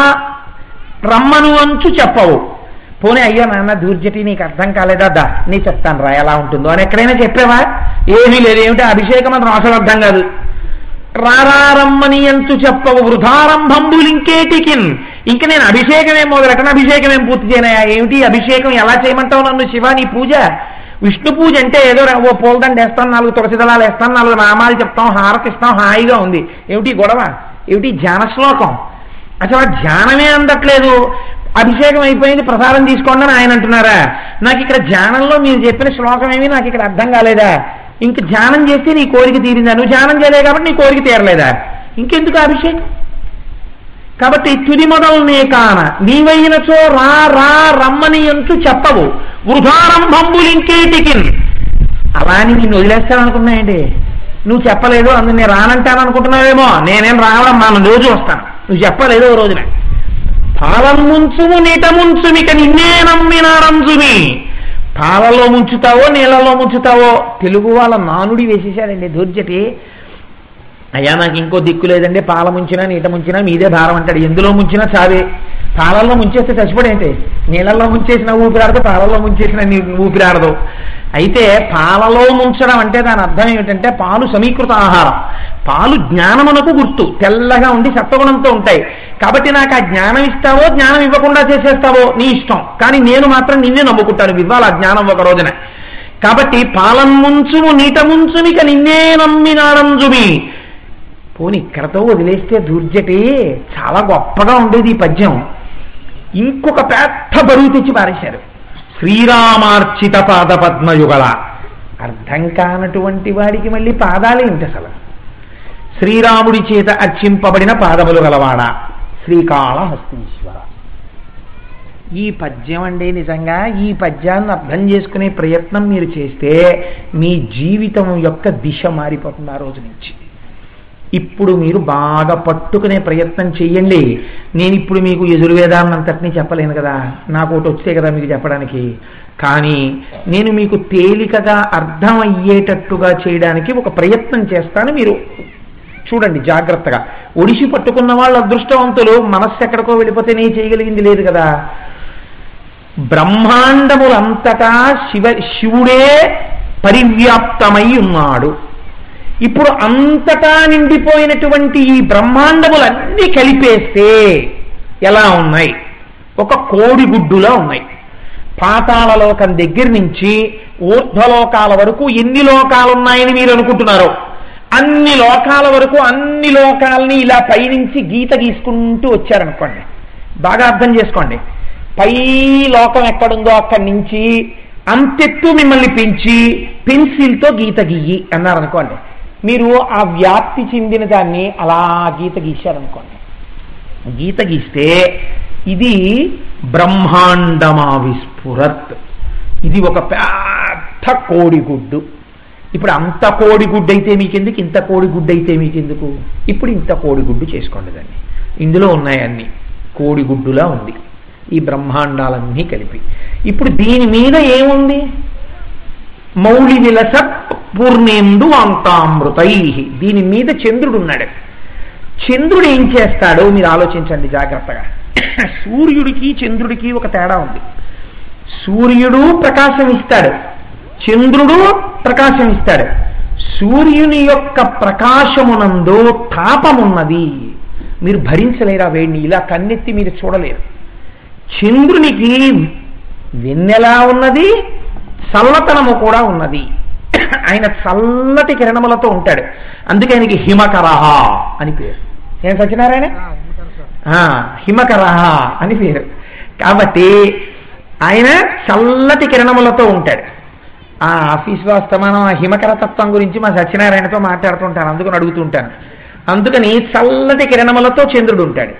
రమ్మను అంచు చెప్పవు. పోనీ అయ్యో నాన్న దూర్జటి నీకు అర్థం కాలేదా, దా నీ చెప్తాను రా ఎలా ఉంటుందో అని ఎక్కడైనా చెప్పావా? ఏమీ లేదు. ఏమిటి అభిషేకం మాత్రం అసలు అర్థం కాదు. రారమ్మని అంచు చెప్పవు వృధారంభంబులింకేటికిన్. ఇంక నేను అభిషేకం ఏం మొదలెట్టను, అభిషేకం ఏం పూర్తి చేయనయా? ఏమిటి అభిషేకం? ఎలా చేయమంటావు నన్ను శివ? నీ పూజ విష్ణు పూజ అంటే ఏదో ఓ పూలదండ వేస్తాను, 4 తులసి దళాలు వేస్తాను, 4 నామాలు చెప్తాం, హారతి ఇస్తాం, హాయిగా ఉంది. ఏమిటి గొడవ? ఏమిటి ధ్యాన శ్లోకం? అసలు ఆ ధ్యానమే అందట్లేదు. అభిషేకం అయిపోయింది, ప్రసాదం తీసుకోండి అని ఆయన అంటున్నారా? నాకు ఇక్కడ ధ్యానంలో మీరు చెప్పిన శ్లోకం ఏమి నాకు ఇక్కడ అర్థం కాలేదా? ఇంక ధ్యానం చేస్తే నీ కోరిక తీరిందా? నువ్వు ధ్యానం చేయలేదు కాబట్టి నీ కోరిక తీరలేదా? ఇంకెందుకు అభిషేకం? కాబట్టి తుది మొదలు నే కాన, నీవైనచో రా రా రమ్మని అంచు చెప్పవు వృధారంభంబులు ఇంకేటికిన్. అలా అని నిన్ను వదిలేస్తాననుకున్నాయండి. నువ్వు చెప్పలేదు, అందుకు నేను రానంటాను అనుకుంటున్నావేమో. నేనేం రావడం మనం రోజు వస్తాను, నువ్వు చెప్పలేదు ఓ రోజున. పాలం ముంచుము నీట ముంచుమిక నిన్నే నమ్మినారంజుమి. పాలలో ముంచుతావో నీళ్ళలో ముంచుతావో. తెలుగు వాళ్ళ నానుడి వేసేసాడండి దూర్జటి. అయ్యా నాకు ఇంకో దిక్కు లేదండి, పాల ముంచినా నీట ముంచినా మీదే భారం అంటాడు. ఎందులో ముంచినా చావే. పాలల్లో ముంచేస్తే చచ్చిపోడేంటి? నీళ్ళల్లో ముంచేసిన ఊపిరాడదు, పాలల్లో ముంచేసిన ఊపిరాడదు. అయితే పాలలో ముంచడం అంటే దాని అర్థం ఏమిటంటే పాలు సమీకృత ఆహారం. పాలు జ్ఞానమునకు గుర్తు, తెల్లగా ఉండి సత్వగుణంతో ఉంటాయి. కాబట్టి నాకు ఆ జ్ఞానం ఇస్తావో జ్ఞానం ఇవ్వకుండా చేసేస్తావో నీ ఇష్టం, కానీ నేను మాత్రం నిన్నే నమ్ముకుంటాను, ఇవ్వాలి ఆ జ్ఞానం ఒక రోజున. కాబట్టి పాలం ముంచుము నీట ముంచుమిక నిన్నే నమ్మినాడంజుమి. పోనీ ఇక్కడతో వదిలేస్తే దూర్జటి చాలా గొప్పగా ఉండేది ఈ పద్యం. ఇంకొక పెద్ద బరువు తెచ్చి పారేశారు. శ్రీరామార్చిత పాద పద్మయుగల. అర్థం కానటువంటి వాడికి మళ్ళీ పాదాలు ఏంటి అసలు? శ్రీరాముడి చేత అర్చింపబడిన పాదములు గలవాడ శ్రీకాళహస్తీశ్వర. ఈ పద్యం అండి, నిజంగా ఈ పద్యాన్ని అర్థం చేసుకునే ప్రయత్నం మీరు చేస్తే మీ జీవితం యొక్క దిశ మారిపోతుంది ఆ రోజు నుంచి. ఇప్పుడు మీరు బాగా పట్టుకునే ప్రయత్నం చెయ్యండి. నేను ఇప్పుడు మీకు యజుర్వేదాన్నంతటినీ చెప్పలేను కదా, నాకు ఒకటి వచ్చే కదా మీకు చెప్పడానికి. కానీ నేను మీకు తేలికగా అర్థమయ్యేటట్టుగా చేయడానికి ఒక ప్రయత్నం చేస్తాను. మీరు చూడండి జాగ్రత్తగా. ఒడిసి పట్టుకున్న వాళ్ళు అదృష్టవంతులు. మనస్సు ఎక్కడికో వెళ్ళిపోతే నేను చేయగలిగింది లేదు కదా. బ్రహ్మాండములంతటా శివుడే పరివ్యాప్తమై ఉన్నాడు. ఇప్పుడు అంతటా నిండిపోయినటువంటి ఈ బ్రహ్మాండములన్నీ కలిపేస్తే ఎలా ఉన్నాయి? ఒక కోడిగుడ్డులా ఉన్నాయి. పాతాళలోకం దగ్గర నుంచి ఊర్ధ్వలోకాల వరకు ఎన్ని లోకాలున్నాయని మీరు అనుకుంటున్నారో అన్ని లోకాల వరకు, అన్ని లోకాలని ఇలా పైనుంచి గీత గీసుకుంటూ వచ్చారనుకోండి. బాగా అర్థం చేసుకోండి. పై లోకం ఎక్కడుందో అక్కడి నుంచి అంతెత్తు మిమ్మల్ని పెంచి పెన్సిల్తో గీత గీయి అన్నారనుకోండి. మీరు ఆ వ్యాప్తి చెందిన దాన్ని అలా గీత గీశారనుకోండి. గీత గీస్తే ఇది బ్రహ్మాండమా విస్ఫురత్. ఇది ఒక పెద్ద కోడిగుడ్డు. ఇప్పుడు అంత కోడిగుడ్డు అయితే మీకెందుకు, ఇంత కోడిగుడ్డు అయితే మీకెందుకు? ఇప్పుడు ఇంత కోడిగుడ్డు చేసుకోండి దాన్ని. ఇందులో ఉన్నాయన్నీ కోడిగుడ్డులా ఉంది ఈ బ్రహ్మాండాలన్నీ కలిపి. ఇప్పుడు దీని మీద ఏముంది? మౌళి విలస పూర్ణేందు అంతామృతై. దీని మీద చంద్రుడు ఉన్నాడు. చంద్రుడు ఏం చేస్తాడో మీరు ఆలోచించండి జాగ్రత్తగా. సూర్యుడికి చంద్రుడికి ఒక తేడా ఉంది. సూర్యుడు ప్రకాశం ఇస్తాడు, చంద్రుడు ప్రకాశం ఇస్తాడు. సూర్యుని యొక్క ప్రకాశమునందు తాపమున్నది, మీరు భరించలేరా వేడిని, ఇలా కన్నెత్తి మీరు చూడలేరు. చంద్రునికి వెన్నెలా ఉన్నది, చల్లతనము కూడా ఉన్నది. ఆయన చల్లటి కిరణములతో ఉంటాడు, అందుకే ఆయనకి హిమకరహ అని పేరు. ఏం సత్యనారాయణ? హిమకరహ అని పేరు. కాబట్టి ఆయన చల్లటి కిరణములతో ఉంటాడు. ఆ ఆఫీస్లో అస్తమానం ఆ హిమకర తత్వం గురించి మా సత్యనారాయణతో మాట్లాడుతుంటాను, అందుకని అడుగుతుంటాను. అందుకని చల్లటి కిరణములతో చంద్రుడు ఉంటాడు.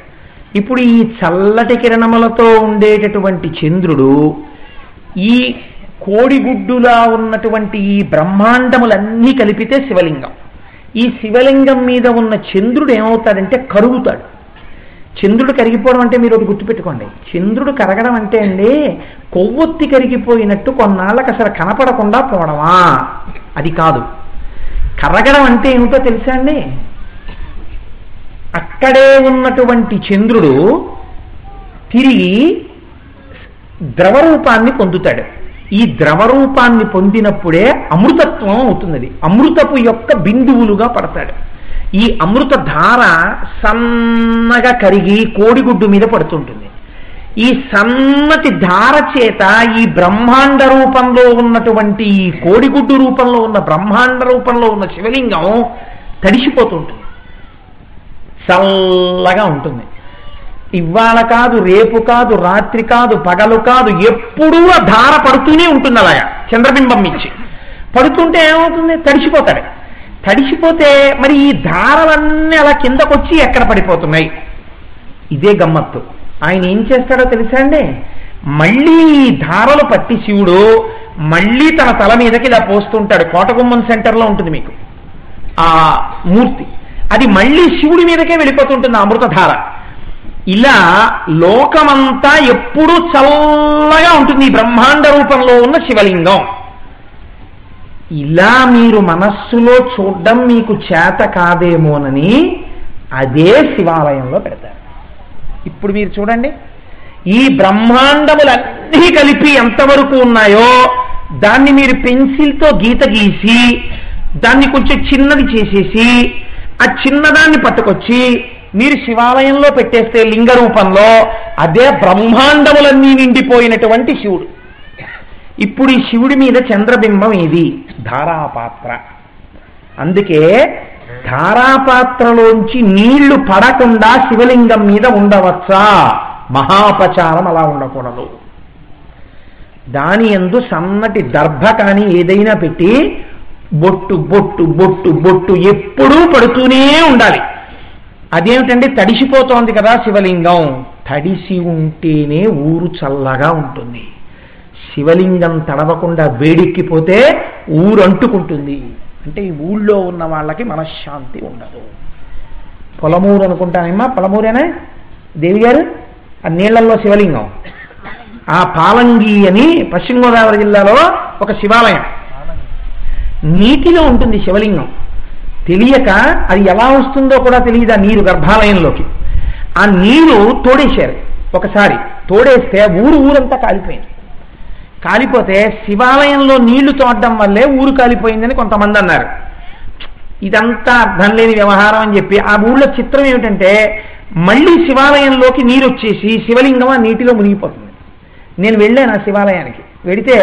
ఇప్పుడు ఈ చల్లటి కిరణములతో ఉండేటటువంటి చంద్రుడు ఈ కోడిగుడ్డులా ఉన్నటువంటి ఈ బ్రహ్మాండములన్నీ కలిపితే శివలింగం. ఈ శివలింగం మీద ఉన్న చంద్రుడు ఏమవుతాడంటే కరుగుతాడు. చంద్రుడు కరిగిపోవడం అంటే మీరు ఒకటి గుర్తుపెట్టుకోండి, చంద్రుడు కరగడం అంటే అండి కొవ్వొత్తి కరిగిపోయినట్టు కొన్నాళ్ళకి అసలు కనపడకుండా పోవడమా, అది కాదు. కరగడం అంటే ఏమిటో తెలుసా అండి? అక్కడే ఉన్నటువంటి చంద్రుడు తిరిగి ద్రవరూపాన్ని పొందుతాడు. ఈ ద్రవరూపాన్ని పొందినప్పుడే అమృతత్వం అవుతుంది. అమృతపు యొక్క బిందువులుగా పడతాడు. ఈ అమృత ధార సన్నగా కరిగి కోడిగుడ్డు మీద పడుతుంటుంది. ఈ సన్నటి ధార చేత ఈ బ్రహ్మాండ రూపంలో ఉన్నటువంటి ఈ కోడిగుడ్డు రూపంలో ఉన్న బ్రహ్మాండ రూపంలో ఉన్న శివలింగం తడిసిపోతుంటుంది, చల్లగా ఉంటుంది. ఇవాళ కాదు, రేపు కాదు, రాత్రి కాదు, పగలు కాదు, ఎప్పుడూ ఆ ధార పడుతూనే ఉంటుంది. అలాగా చంద్రబింబం ఇచ్చి పడుతుంటే ఏమవుతుంది? తడిసిపోతాడు. తడిసిపోతే మరి ఈ ధారలన్నీ అలా కిందకొచ్చి ఎక్కడ పడిపోతున్నాయి? ఇదే గమ్మత్తు. ఆయన ఏం చేస్తాడో తెలుసా అండి? మళ్ళీ ఈ ధారలు పట్టి శివుడు మళ్ళీ తన తల మీదకి ఇలా పోస్తుంటాడు. కోటగుమ్మం సెంటర్లో ఉంటుంది మీకు ఆ మూర్తి. అది మళ్ళీ శివుడి మీదకే వెళ్ళిపోతుంటుంది అమృతధార. ఇలా లోకమంతా ఎప్పుడూ చల్లగా ఉంటుంది ఈ బ్రహ్మాండ రూపంలో ఉన్న శివలింగం. ఇలా మీరు మనస్సులో చూడడం మీకు చేత కాదేమోనని అదే శివాలయంలో పెడతారు. ఇప్పుడు మీరు చూడండి, ఈ బ్రహ్మాండములన్నీ కలిపి ఎంతవరకు ఉన్నాయో దాన్ని మీరు పెన్సిల్తో గీత గీసి దాన్ని కొంచెం చిన్నది చేసేసి ఆ చిన్నదాన్ని పట్టుకొచ్చి మీరు శివాలయంలో పెట్టేస్తే లింగ రూపంలో అదే బ్రహ్మాండములన్నీ నిండిపోయినటువంటి శివుడు. ఇప్పుడు ఈ శివుడి మీద చంద్రబింబం ఏది? ధారాపాత్ర. అందుకే ధారాపాత్రలోంచి నీళ్లు పడకుండా శివలింగం మీద ఉండవచ్చా? మహాపచారం అలా ఉండకూడదు. దాని యందు సన్నటి దర్భ కానీ ఏదైనా పెట్టి బొట్టు బొట్టు బొట్టు బొట్టు ఎప్పుడూ పడుతూనే ఉండాలి. అదేమిటంటే తడిసిపోతోంది కదా శివలింగం. తడిసి ఉంటేనే ఊరు చల్లగా ఉంటుంది. శివలింగం తడవకుండా వేడెక్కిపోతే ఊరు అంటుకుంటుంది. అంటే ఈ ఊళ్ళో ఉన్న వాళ్ళకి మనశ్శాంతి ఉండదు. పొలమూరు అనుకుంటానమ్మా, పొలమూరేనా దేవి గారు? ఆ నీళ్లలో శివలింగం. ఆ పాలంగి అని పశ్చిమ గోదావరి జిల్లాలో ఒక శివాలయం, నీటిలో ఉంటుంది శివలింగం. తెలియక అది ఎలా వస్తుందో కూడా తెలియదు ఆ నీరు గర్భాలయంలోకి. ఆ నీరు తోడేశారు. ఒకసారి తోడేస్తే ఊరంతా కాలిపోయింది. కాలిపోతే శివాలయంలో నీళ్లు తోడడం వల్లే ఊరు కాలిపోయిందని కొంతమంది అన్నారు. ఇదంతా అర్థం లేని వ్యవహారం అని చెప్పి ఆ ఊళ్ళో చిత్రం ఏమిటంటే మళ్ళీ శివాలయంలోకి నీరు వచ్చేసి శివలింగం ఆ నీటిలో మునిగిపోతుంది. నేను వెళ్ళాను ఆ శివాలయానికి. వెడితే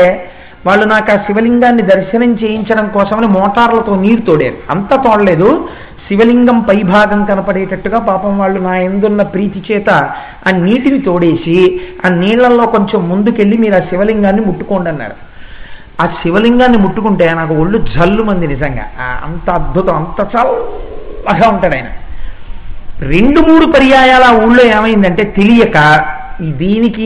వాళ్ళు నాకు ఆ శివలింగాన్ని దర్శనం చేయించడం కోసమని మోటార్లతో నీరు తోడారు. అంతా తోడలేదు, శివలింగం పైభాగం కనపడేటట్టుగా పాపం వాళ్ళు నా ఎందున్న ప్రీతి చేత ఆ నీటిని తోడేసి ఆ నీళ్లలో కొంచెం ముందుకెళ్ళి మీరు ఆ శివలింగాన్ని ముట్టుకోండి అన్నారు. ఆ శివలింగాన్ని ముట్టుకుంటే నాకు ఒళ్ళు జల్లు మంది. నిజంగా అంత అద్భుతం, అంత చల్లగా ఉంటాడు ఆయన. 2-3 పర్యాయాల ఊళ్ళో ఏమైందంటే తెలియక దీనికి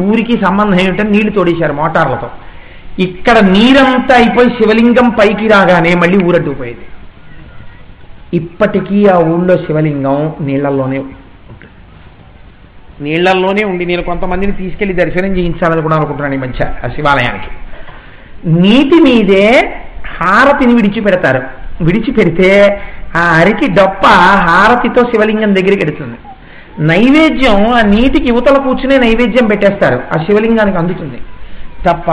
ఊరికి సంబంధం ఏమిటని నీళ్లు తోడేశారు మోటార్లతో. ఇక్కడ నీరంతా అయిపోయి శివలింగం పైకి రాగానే మళ్ళీ ఊరడ్డుపోయేది. ఇప్పటికీ ఆ ఊళ్ళో శివలింగం నీళ్లలోనే ఉండి నేను కొంతమందిని తీసుకెళ్లి దర్శనం చేయించాలని కూడా అనుకుంటున్నాను ఈ మధ్య ఆ శివాలయానికి. నీటి మీదే హారతిని విడిచిపెడతారు. విడిచిపెడితే ఆ అరికి డొప్ప హారతితో శివలింగం దగ్గరికి ఎడుతుంది. నైవేద్యం ఆ నీటికి యువతల కూర్చునే నైవేద్యం పెట్టేస్తారు, ఆ శివలింగానికి అందుతుంది తప్ప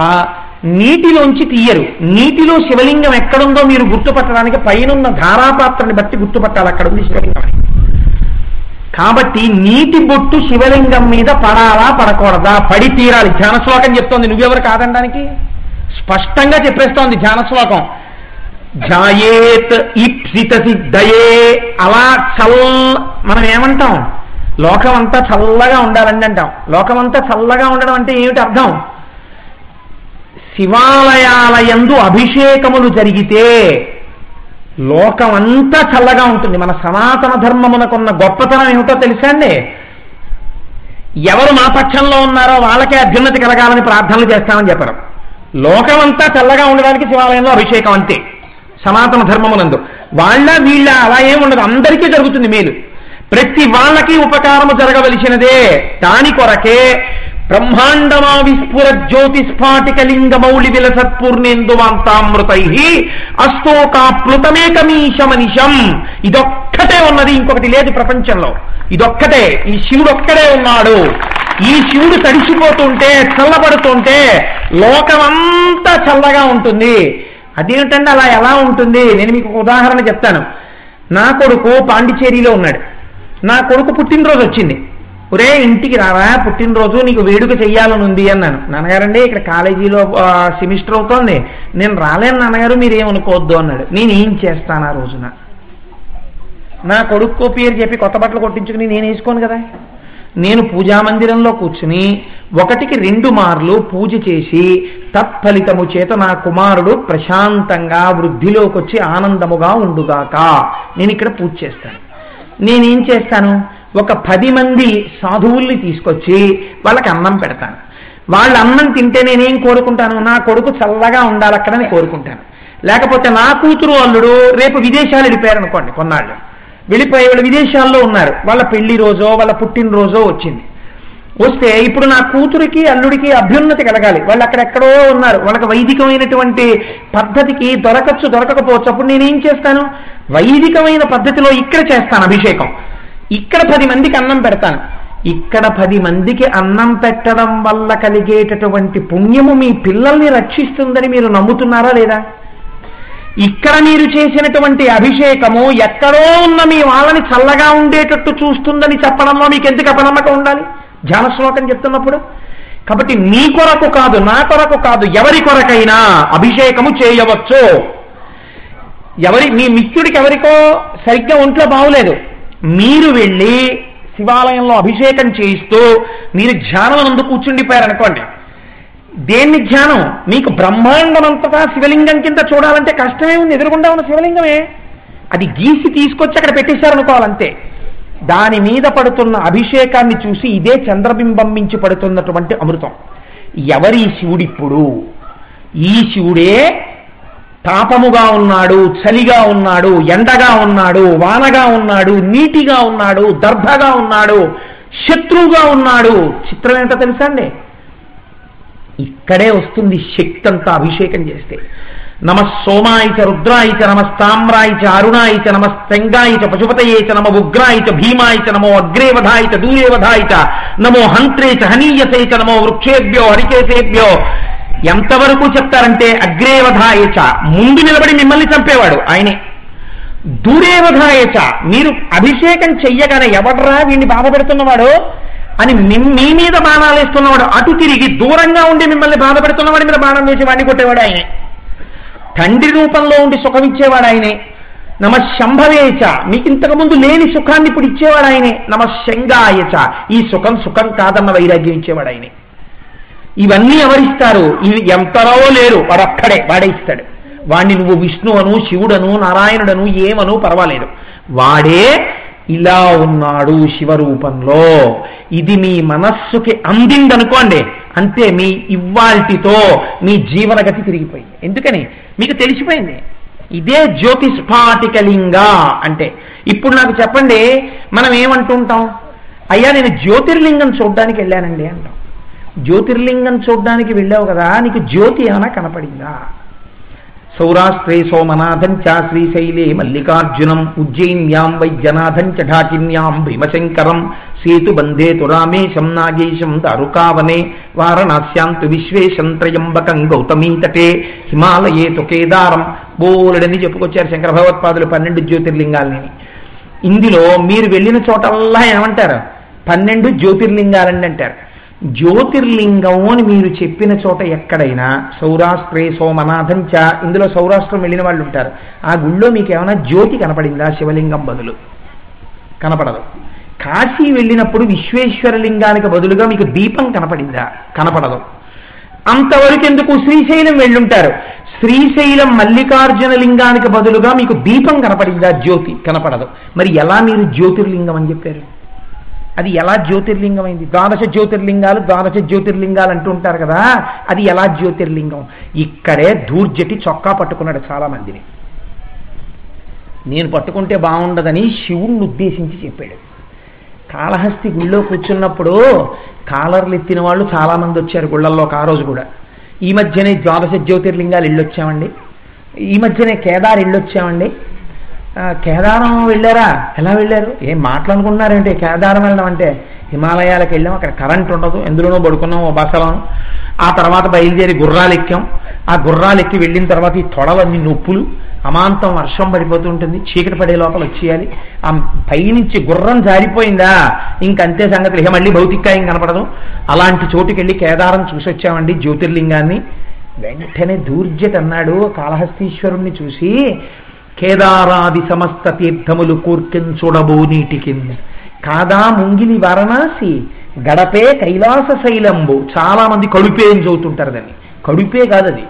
నీటిలోంచి తీయరు. నీటిలో శివలింగం ఎక్కడుందో మీరు గుర్తుపట్టడానికి పైనున్న ధారాపాత్రని బట్టి గుర్తుపట్టాలి అక్కడ ఉంది శివలింగం. కాబట్టి నీటి బొట్టు శివలింగం మీద పడాలా పడకూడదా? పడి తీరాలి. ధ్యాన శ్లోకం చెప్తోంది, నువ్వెవరు కాదనడానికి? స్పష్టంగా చెప్పేస్తోంది ధ్యాన శ్లోకం. ధ్యాయేత్ ఈప్సిత సిద్ధయే. అలా మనం ఏమంటాం? లోకమంతా చల్లగా ఉండాలండి అంటాం. లోకమంతా చల్లగా ఉండడం అంటే ఏమిటి అర్థం? శివాలయాల యందు అభిషేకములు జరిగితే లోకమంతా చల్లగా ఉంటుంది. మన సనాతన ధర్మమునకున్న గొప్పతనం ఏమిటో తెలుసా అండి? ఎవరు మా పక్షంలో ఉన్నారో వాళ్ళకే అభ్యున్నతి కలగాలని ప్రార్థనలు చేస్తామని చెప్పడం. లోకమంతా చల్లగా ఉండడానికి శివాలయంలో అభిషేకం అంతే. సనాతన ధర్మమునందు వాళ్ళ వీళ్ళ అలా ఏముండదు, అందరికీ జరుగుతుంది మేలు. ప్రతి వాళ్ళకి ఉపకారము జరగవలసినదే. దాని కొరకే బ్రహ్మాండమా విస్ఫుర జ్యోతిస్ఫాటికలింగ మౌళి విలసత్పూర్ణేందువాంతామృతై అస్తోకాప్లుతమేకమీశమనిశం. ఇదొక్కటే ఉన్నది, ఇంకొకటి లేదు ప్రపంచంలో. ఇదొక్కటే, ఈ శివుడు ఒక్కడే ఉన్నాడు. ఈ శివుడు తడిసిపోతుంటే చల్లబడుతుంటే లోకమంతా చల్లగా ఉంటుంది. అదేమిటంటే అలా ఎలా ఉంటుంది? నేను మీకు ఉదాహరణ చెప్తాను. నా కొడుకు పాండిచేరిలో ఉన్నాడు. నా కొడుకు పుట్టినరోజు వచ్చింది. ఒరే ఇంటికి రారా, పుట్టినరోజు నీకు వేడుక చెయ్యాలని ఉంది అన్నాను. నాన్నగారండి ఇక్కడ కాలేజీలో సెమిస్టర్ అవుతోంది, నేను రాలేను నాన్నగారు, మీరేమనుకోవద్దు అన్నాడు. నేను ఏం చేస్తాను ఆ రోజున? నా కొడుకు పేరు చెప్పి కొత్త బట్టలు కొట్టించుకుని నేను వేసుకోను కదా. నేను పూజామందిరంలో కూర్చుని 1కి 2 మార్లు పూజ చేసి తత్ఫలితము చేత నా కుమారుడు ప్రశాంతంగా వృద్ధిలోకి వచ్చి ఆనందముగా ఉండుగాక నేను ఇక్కడ పూజ చేస్తాను. నేనేం చేస్తాను? ఒక 10 మంది సాధువుల్ని తీసుకొచ్చి వాళ్ళకి అన్నం పెడతాను. వాళ్ళ అన్నం తింటే నేనేం కోరుకుంటాను? నా కొడుకు చల్లగా ఉండాలి అక్కడని కోరుకుంటాను. లేకపోతే నా కూతురు అల్లుడు రేపు విదేశాలు వెళ్ళిపోయారనుకోండి, కొన్నాళ్ళు వెళ్ళిపోయి వాళ్ళు విదేశాల్లో ఉన్నారు, వాళ్ళ పెళ్లి రోజో వాళ్ళ పుట్టినరోజో వచ్చింది. వస్తే ఇప్పుడు నా కూతురికి అల్లుడికి అభ్యున్నతి కలగాలి. వాళ్ళు అక్కడెక్కడో ఉన్నారు, వాళ్ళకి వైదికమైనటువంటి పద్ధతికి దొరకకపోవచ్చు. అప్పుడు నేనేం చేస్తాను? వైదికమైన పద్ధతిలో ఇక్కడ చేస్తాను అభిషేకం. ఇక్కడ 10 మందికి అన్నం పెడతాను. ఇక్కడ 10 మందికి అన్నం పెట్టడం వల్ల కలిగేటటువంటి పుణ్యము మీ పిల్లల్ని రక్షిస్తుందని మీరు నమ్ముతున్నారా లేదా? ఇక్కడ మీరు చేసినటువంటి అభిషేకము ఎక్కడో ఉన్న మీ వాళ్ళని చల్లగా ఉండేటట్టు చూస్తుందని చెప్పడంలో మీకు ఎందుకు అపనమ్మకం ఉండాలి ధ్యాన శ్లోకం చెప్తున్నప్పుడు? కాబట్టి మీ కొరకు కాదు, నా కొరకు కాదు, ఎవరి కొరకైనా అభిషేకము చేయవచ్చు. మీ మిత్రుడికి ఎవరికో సరిగ్గా ఒంట్లో బాగులేదు, మీరు వెళ్ళి శివాలయంలో అభిషేకం చేయిస్తూ మీరు ధ్యానం నందు కూర్చుండిపోయారనుకోండి. దేన్ని ధ్యానం? మీకు బ్రహ్మాండం అంతటా శివలింగం కింద చూడాలంటే కష్టమే ఉంది, ఎదురుగుండా ఉన్న శివలింగమే. అది గీసి తీసుకొచ్చి అక్కడ పెట్టేశారనుకోవాలంతే. దాని మీద పడుతున్న అభిషేకాన్ని చూసి ఇదే చంద్రబింబం మించి పడుతున్నటువంటి అమృతం. ఎవరి శివుడిప్పుడు? ఈ శివుడే తాపముగా ఉన్నాడు, చలిగా ఉన్నాడు, ఎండగా ఉన్నాడు, వానగా ఉన్నాడు, నీటిగా ఉన్నాడు, దర్భగా ఉన్నాడు, శత్రువుగా ఉన్నాడు. చిత్రం ఏంటో తెలుసా అండి? ఇక్కడే వస్తుంది శక్తి అంతా అభిషేకం చేస్తే. నమ సోమాయిచ రుద్రాయిచ నమస్తామ్రాయిచ అరుణాయిచ నమస్తంగాయిచ పశుపతయేచ నమ ఉగ్రాయిచ భీమాయిచ నమో అగ్రేవధాయిచ దూరేవధాయిచ నమో హంత్రేచ హనీయసేచ నమో వృక్షేభ్యో హరికేశేభ్యో. ఎంతవరకు చెప్తారంటే అగ్రేవధాయచ, ముందు నిలబడి మిమ్మల్ని చంపేవాడు ఆయనే. దూరేవధాయచ, మీరు అభిషేకం చెయ్యగానే ఎవడ్రా వీడిని బాధ పెడుతున్నవాడు అని మీ మీద బాణాలు వేస్తున్నవాడు అటు తిరిగి దూరంగా ఉండి మిమ్మల్ని బాధ పెడుతున్నవాడి మీద బాణం వేసి వాడిని కొట్టేవాడు ఆయనే. తండ్రి రూపంలో ఉండి సుఖం ఇచ్చేవాడు ఆయనే. నమ శంభవేచ, మీకు ఇంతకు ముందు లేని సుఖాన్ని ఇప్పుడు ఇచ్చేవాడు ఆయనే. నమ శంగాయచ, ఈ సుఖం సుఖం కాదన్న వైరాగ్యం ఇచ్చేవాడు ఆయనే. ఇవన్నీ ఎవరిస్తారు? ఇవి ఎంతరో లేరు, వాడొక్కడే, వాడే ఇస్తాడు. వాడిని నువ్వు విష్ణువను శివుడను నారాయణుడను ఏమను పర్వాలేదు, వాడే ఇలా ఉన్నాడు శివరూపంలో. ఇది మీ మనస్సుకి అందిందనుకోండి, అంతే, మీ ఇవ్వాల్టితో మీ జీవనగతి తిరిగిపోయింది. ఎందుకని? మీకు తెలిసిపోయింది ఇదే జ్యోతిస్ఫాటికలింగ అంటే. ఇప్పుడు నాకు చెప్పండి, మనం ఏమంటుంటాం? అయ్యా నేను జ్యోతిర్లింగం చూడ్డానికి వెళ్ళానండి అంటాం. జ్యోతిర్లింగం చూడ్డానికి వెళ్ళావు కదా, నీకు జ్యోతి ఏమైనా కనపడిందా? సౌరాష్ట్రే సోమనాథం చ శ్రీశైలే మల్లికార్జునం ఉజ్జయిన్యాం వైద్యనాథం చ ఢాకిన్యాం భీమశంకరం సేతుబంధే తు రామేశం నాగేశం దారుకావనే వారణాస్యాంతు విశ్వేశం త్రయంబకం గౌతమీతటే హిమాలయే తు కేదారం. బోలెడని చెప్పుకొచ్చారు శంకర భగవత్పాదులు 12 జ్యోతిర్లింగాలని. ఇందులో మీరు వెళ్ళిన చోటల్లా ఏమంటారు? 12 జ్యోతిర్లింగాలండి అంటారు. జ్యోతిర్లింగం అని మీరు చెప్పిన చోట ఎక్కడైనా సౌరాష్ట్రే సోమనాథం చ, ఇందులో సౌరాష్ట్రం వెళ్ళిన వాళ్ళు ఉంటారు, ఆ గుళ్ళో మీకు ఏమైనా జ్యోతి కనపడిందా? శివలింగం బదులు కనపడదు. కాశీ వెళ్ళినప్పుడు విశ్వేశ్వరలింగానికి బదులుగా మీకు దీపం కనపడిందా? కనపడదు. అంతవరకు ఎందుకు శ్రీశైలం వెళ్ళుంటారు. శ్రీశైలం మల్లికార్జున లింగానికి బదులుగా మీకు దీపం కనపడిందా? జ్యోతి కనపడదు. మరి ఎలా మీరు జ్యోతిర్లింగం అని చెప్పారు? అది ఎలా జ్యోతిర్లింగం అయింది? ద్వాదశ జ్యోతిర్లింగాలు అంటూ ఉంటారు కదా, అది ఎలా జ్యోతిర్లింగం? ఇక్కడే దూర్జటి చొక్కా పట్టుకున్నాడు చాలా మందిని. నేను పట్టుకుంటే బాగుండదని శివుణ్ణి ఉద్దేశించి చెప్పాడు. కాళహస్తి గుళ్ళో కూర్చున్నప్పుడు కాలర్లు ఎత్తిన వాళ్ళు చాలామంది వచ్చారు గుళ్ళల్లోకి. ఆ రోజు కూడా ఈ మధ్యనే ద్వాదశ జ్యోతిర్లింగాలు వెళ్ళొచ్చామండి, ఈ మధ్యనే కేదార్ వెళ్ళొచ్చామండి. కేదారం వెళ్ళారా? ఎలా వెళ్ళారు? ఏం మాట్లాడుకున్నారంటే కేదారం వెళ్ళడం అంటే హిమాలయాలకు వెళ్ళాం, అక్కడ కరెంట్ ఉండదు, ఎందులోనో పడుకున్నాం ఓ బసలోను. ఆ తర్వాత బయలుదేరి గుర్రాలు ఎక్కాం. ఆ గుర్రాలు ఎక్కి వెళ్ళిన తర్వాత ఈ తొడలన్నీ నొప్పులు, అమాంతం వర్షం పడిపోతూ ఉంటుంది, చీకటి పడే లోపల వచ్చేయాలి. ఆ పైనుంచి గుర్రం జారిపోయిందా ఇంకంతే సంగతులు, ఇక మళ్ళీ భౌతికాయం కనపడదు. అలాంటి చోటుకి వెళ్ళి కేదారం చూసి వచ్చామండి జ్యోతిర్లింగాన్ని. వెంటనే దూర్జటి అన్నాడు కాళహస్తీశ్వరుణ్ణి చూసి, కేదారాది సమస్త తీర్థములు కూర్కెన్ చూడబో నీటికి కాదా ముంగిలి వారణాసి గడపే కైలాస శైలంబు. చాలా మంది కడుపే అని చదువుతుంటారు దాన్ని. కడుపే కాదది,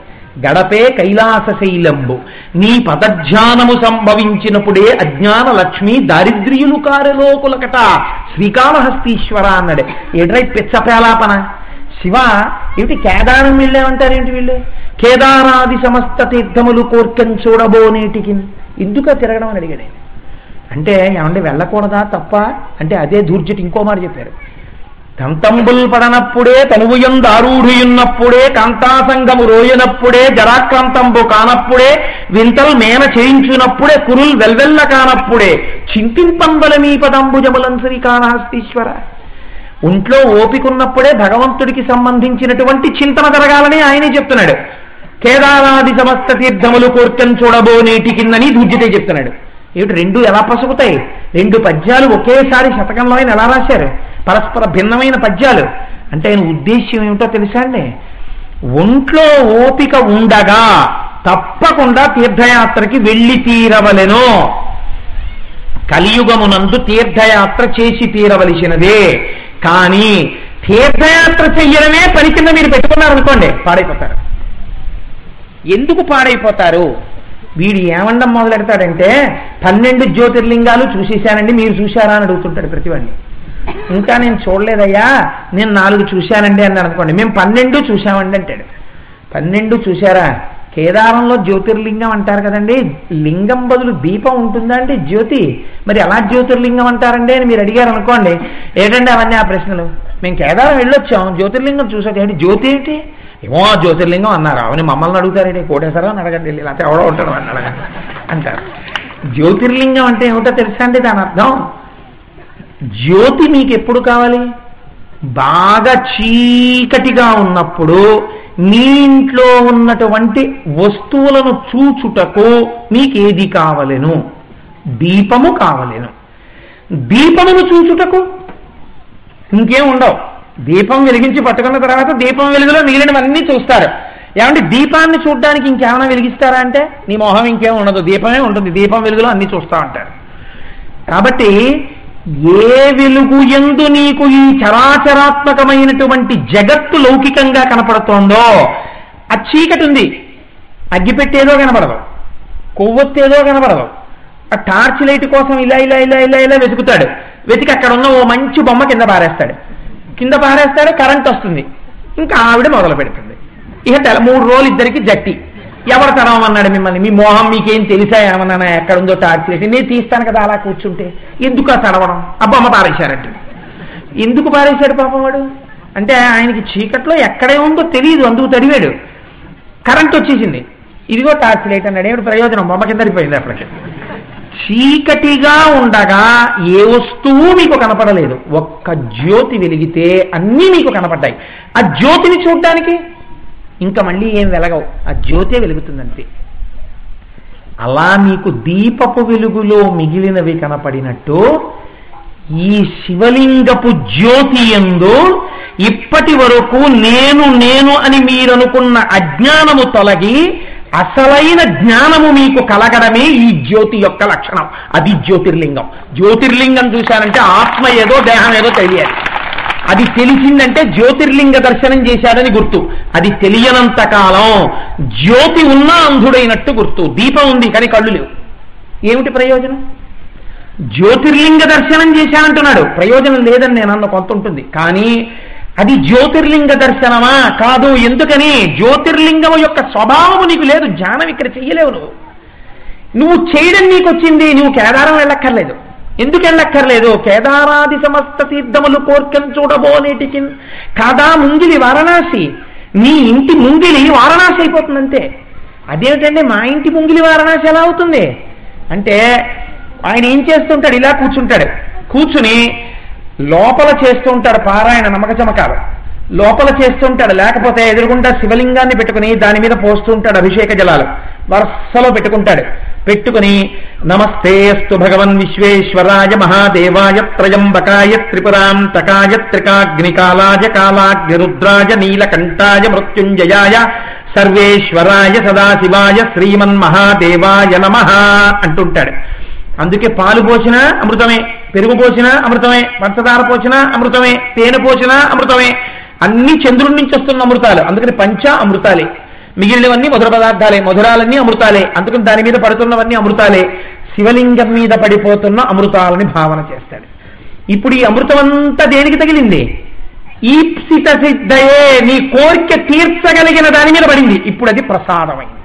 గడపే కైలాస శైలంబు. నీ పదధ్యానము సంభవించినప్పుడే అజ్ఞాన లక్ష్మి దారిద్ర్యులు కారలోకులకట శ్రీకాళహస్తీశ్వర అన్నాడే. ఏడ్రై పిచ్చపేలాపన. శివ ఏమిటి కేదారం వెళ్ళామంటారేంటి వీళ్ళు? కేదారాది సమస్త తీర్థములు కోర్కెన్ చూడబోనేటికి ఎందుకు తిరగడం అని అడిగాడు. అంటే ఏమంటే వెళ్ళకూడదా తప్ప అంటే అదే దూర్జటి ఇంకో మాట చెప్పారు. దంతంబుల్ పడనప్పుడే తనువుయం దారూఢుయున్నప్పుడే కాంతాసంగము రోయనప్పుడే జరాక్రాంతంబు కానప్పుడే వింతల్ మేన చేయించునప్పుడే కురుల్ వెల్వెల్ల కానప్పుడే చింతింపంబల మీ పదంబుజములం శ్రీకాళహస్తీశ్వర. ఒంట్లో ఓపికన్నప్పుడే భగవంతుడికి సంబంధించినటువంటి చింతన జరగాలని ఆయనే చెప్తున్నాడు. కేదారాది సమస్త తీర్థములు కోర్కెన్ చూడబో నీటికిందని దూర్జటే చెప్తున్నాడు. ఏమిటి రెండు ఎలా పసుపుతాయి? రెండు పద్యాలు ఒకేసారి శతకంలో ఆయన ఎలా రాశారు? పరస్పర భిన్నమైన పద్యాలు. అంటే ఆయన ఉద్దేశ్యం ఏమిటో తెలుసా అండి? ఒంట్లో ఓపిక ఉండగా తప్పకుండా తీర్థయాత్రకి వెళ్ళి తీరవలెను. కలియుగమునందు తీర్థయాత్ర చేసి తీరవలసినదే. కానీ తీర్థయాత్ర చెయ్యడమే పని కింద మీరు పెట్టుకున్నారనుకోండి పాడైపోతారు. ఎందుకు పాడైపోతారు? వీడు ఏమండం మొదలెడతాడంటే 12 జ్యోతిర్లింగాలు చూసేశానండి, మీరు చూశారా అని అడుగుతుంటాడు ప్రతివాడిని. ఇంకా నేను చూడలేదయ్యా, నేను 4 చూశానండి అన్నాడు అనుకోండి. మేము 12 చూశామండి అంటాడు. 12 చూశారా? కేదారంలో జ్యోతిర్లింగం అంటారు కదండి, లింగం బదులు దీపం ఉంటుందా అంటే జ్యోతి, మరి ఎలా జ్యోతిర్లింగం అంటారండి అని మీరు అడిగారు అనుకోండి. ఏంటంటే అవన్నీ ఆ ప్రశ్నలు. మేము కేదారం వెళ్ళొచ్చాం, జ్యోతిర్లింగం చూసాక ఏంటి జ్యోతి ఏంటి? ఏమో జ్యోతిర్లింగం అన్నారు, అవని మమ్మల్ని అడుగుతారేంటి, కోటేశ్వరరావు అని అడగండి, లేకపోతే ఎవడో ఉంటాడు అని అడగండి అంటారు. జ్యోతిర్లింగం అంటే ఏమిటో తెలుసా అండి? దాని అర్థం జ్యోతి మీకు ఎప్పుడు కావాలి? బాగా చీకటిగా ఉన్నప్పుడు మీ ఇంట్లో ఉన్నటువంటి వస్తువులను చూచుటకు మీకేది కావలెను? దీపము కావలెను. దీపమును చూచుటకు ఇంకేం ఉండవు. దీపం వెలిగించి పట్టుకున్న తర్వాత దీపం వెలుగులో మిగిలినవన్నీ చూస్తారు. ఏమంటే దీపాన్ని చూడడానికి ఇంకేమైనా వెలిగిస్తారా అంటే నీ మొహం ఇంకేం ఉండదు, దీపమే ఉంటుంది. దీపం వెలుగులో అన్ని చూస్తూ ఉంటారు. కాబట్టి ఏ వెలుగు యందు నీకు ఈ చరాచరాత్మకమైనటువంటి జగత్తు లౌకికంగా కనపడుతోందో ఆ చీకటి ఉంది. అగ్గిపెట్టేదో కనపడదు, కొవ్వొత్తేదో కనపడదు. ఆ టార్చ్ లైట్ కోసం ఇలా ఇలా ఇలా ఇలా ఇలా వెతుకుతాడు. వెతికి అక్కడ ఉన్న ఓ మంచి బొమ్మ కింద పారేస్తాడు. కరెంట్ వస్తుంది. ఇంకా ఆవిడ మొదలు పెడుతుంది. ఇక 3 రోజులు ఇద్దరికి జట్టి. ఎవరు తరమన్నాడు మిమ్మల్ని? మీ మోహం మీకేం తెలిసా ఏమన్నా ఎక్కడుందో టార్చ్ లైట్? నేను తీస్తాను కదా అలా కూర్చుంటే. ఎందుకు ఆ తడవడం? అబ్బమ్మ పారేశారంట. ఎందుకు పారేశాడు పాపం వాడు? అంటే ఆయనకి చీకట్లో ఎక్కడే ఉందో తెలియదు, అందుకు తడివాడు. కరెంట్ వచ్చేసింది, ఇదిగో టార్చ్ లైట్ అన్నాడు. ఏమిటి ప్రయోజనం? బొమ్మ కింద పడిపోయింది. అప్పటికి చీకటిగా ఉండగా ఏ వస్తువు మీకు కనపడలేదు. ఒక్క జ్యోతి వెలిగితే అన్నీ మీకు కనపడ్డాయి. ఆ జ్యోతిని చూడడానికి ఇంకా మళ్ళీ ఏం వెలగవు, ఆ జ్యోతే వెలుగుతుందంతే. అలా మీకు దీపపు వెలుగులో మిగిలినవి కనపడినట్టు ఈ శివలింగపు జ్యోతి యందు ఇప్పటి వరకు నేను నేను అని మీరనుకున్న అజ్ఞానము తొలగి అసలైన జ్ఞానము మీకు కలగడమే ఈ జ్యోతి యొక్క లక్షణం. అది జ్యోతిర్లింగం. జ్యోతిర్లింగం చూశారంటే ఆత్మ ఏదో దేహం ఏదో తెలియాలి. అది తెలిసిందంటే జ్యోతిర్లింగ దర్శనం చేశాడని గుర్తు. అది తెలియనంత కాలం జ్యోతి ఉన్నా అంధుడైనట్టు గుర్తు. దీపం ఉంది కానీ కళ్ళు లేవు, ఏమిటి ప్రయోజనం? జ్యోతిర్లింగ దర్శనం చేశానంటున్నాడు, ప్రయోజనం లేదని నేను అన్న కొంత ఉంటుంది. కానీ అది జ్యోతిర్లింగ దర్శనమా? కాదు. ఎందుకని? జ్యోతిర్లింగం యొక్క స్వభావము నీకు లేదు, జ్ఞానం ఇక్కడ చెయ్యలేవు. నువ్వు చేయడం నీకు వచ్చింది, నువ్వు కేదారం వెళ్ళక్కర్లేదు. ఎందుకు వెళ్ళక్కర్లేదు? కేదారాది సమస్త తీర్థములు కోర్కెం చూడబోనేటికి కాదా ముంగిలి వారణాసి. నీ ఇంటి ముంగిలి వారణాసి అయిపోతుందంతే. అదేమిటంటే మా ఇంటి ముంగిలి వారణాసి ఎలా అవుతుంది అంటే, ఆయన ఏం చేస్తుంటాడు, ఇలా కూర్చుంటాడు, కూర్చుని లోపల చేస్తూ ఉంటాడు పారాయణ నమక చమకాలు, లోపల చేస్తుంటాడు. లేకపోతే ఎదురుగుండా శివలింగాన్ని పెట్టుకుని దాని మీద పోస్తూ ఉంటాడు అభిషేక జలాలు, వరుసలో పెట్టుకుంటాడు. పెట్టుకుని నమస్తేస్తు భగవన్ విశ్వేశ్వరాయ మహాదేవాయ త్రయంబకాయ త్రిపురాంతకాయ త్రికాగ్నికాలాయ కాలాగ్నిరుద్రాయ నీలకంఠాయ మృత్యుంజయాయ సర్వేశ్వరాయ సదాశివాయ శ్రీమన్మహాదేవాయ నమః అంటుంటాడు. అందుకే పాలు పోసినా అమృతమే, పెరుగు పోసినా అమృతమే, పంచదార పోసినా అమృతమే, తేనె పోసినా అమృతమే. అన్ని చంద్రుడి నుంచి వస్తున్న అమృతాలు. అందుకని పంచ అమృతాలే. మిగిలినవన్నీ మధుర పదార్థాలే, మధురాలన్నీ అమృతాలే. అందుకని దాని మీద పడుతున్నవన్నీ అమృతాలే. శివలింగం మీద పడిపోతున్న అమృతాలని భావన చేస్తాడు. ఇప్పుడు ఈ అమృతం అంతా దేనికి తగిలింది? ఈప్సిత సిద్ధయే, నీ కోరిక తీర్చగలిగిన దాని మీద పడింది. ఇప్పుడు అది ప్రసాదమైంది.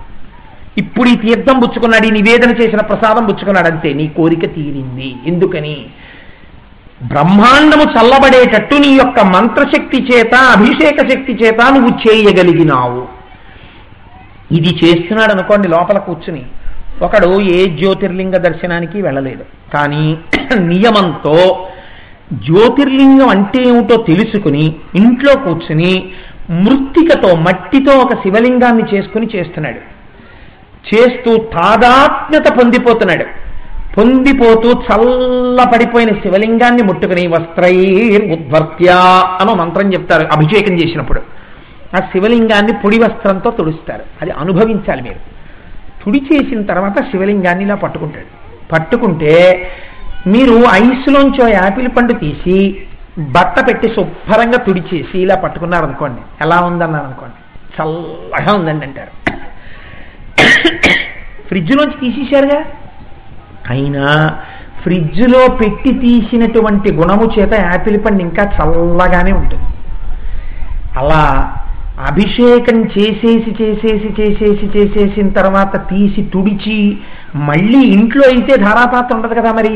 ఇప్పుడు ఈ తీర్థం పుచ్చుకున్నాడు, ఈ నివేదన చేసిన ప్రసాదం పుచ్చుకున్నాడు, అంతే, నీ కోరిక తీరింది. ఎందుకని? బ్రహ్మాండము చల్లబడేటట్టు నీ యొక్క మంత్రశక్తి చేత, అభిషేక శక్తి చేత నువ్వు చేయగలిగినావు. ఇది చేస్తున్నాడు అనుకోండి లోపల కూర్చుని. ఒకడు ఏ జ్యోతిర్లింగ దర్శనానికి వెళ్ళలేదు, కానీ నియమంతో జ్యోతిర్లింగం అంటే ఏమిటో తెలుసుకుని ఇంట్లో కూర్చుని మృత్తికతో, మట్టితో ఒక శివలింగాన్ని చేసుకుని చేస్తున్నాడు. చేస్తూ తాదాత్మ్యత పొందిపోతున్నాడు. పొందిపోతూ చల్లపడిపోయిన శివలింగాన్ని ముట్టుకుని వస్త్రైర్ ఉద్వర్త్య అనో మంత్రం చెప్తారు అభిషేకం చేసినప్పుడు. ఆ శివలింగాన్ని పొడి వస్త్రంతో తుడుస్తారు. అది అనుభవించాలి మీరు. తుడి చేసిన తర్వాత శివలింగాన్ని ఇలా పట్టుకుంటాడు. పట్టుకుంటే మీరు ఐస్లోంచో యాపిల్ పండు తీసి బట్ట పెట్టి శుభ్రంగా తుడిచేసి ఇలా పట్టుకున్నారనుకోండి, ఎలా ఉందన్నారు అనుకోండి, చల్లగా ఉందండి అంటారు. ఫ్రిడ్జ్లోంచి తీసేశారుగా, అయినా ఫ్రిడ్జ్లో పెట్టి తీసినటువంటి గుణము చేత యాపిల్ పండు ఇంకా చల్లగానే ఉంటుంది. అలా అభిషేకం చేసేసిన తర్వాత తీసి తుడిచి మళ్ళీ ఇంట్లో అయితే ధారాపాత్ర ఉండదు కదా, మరి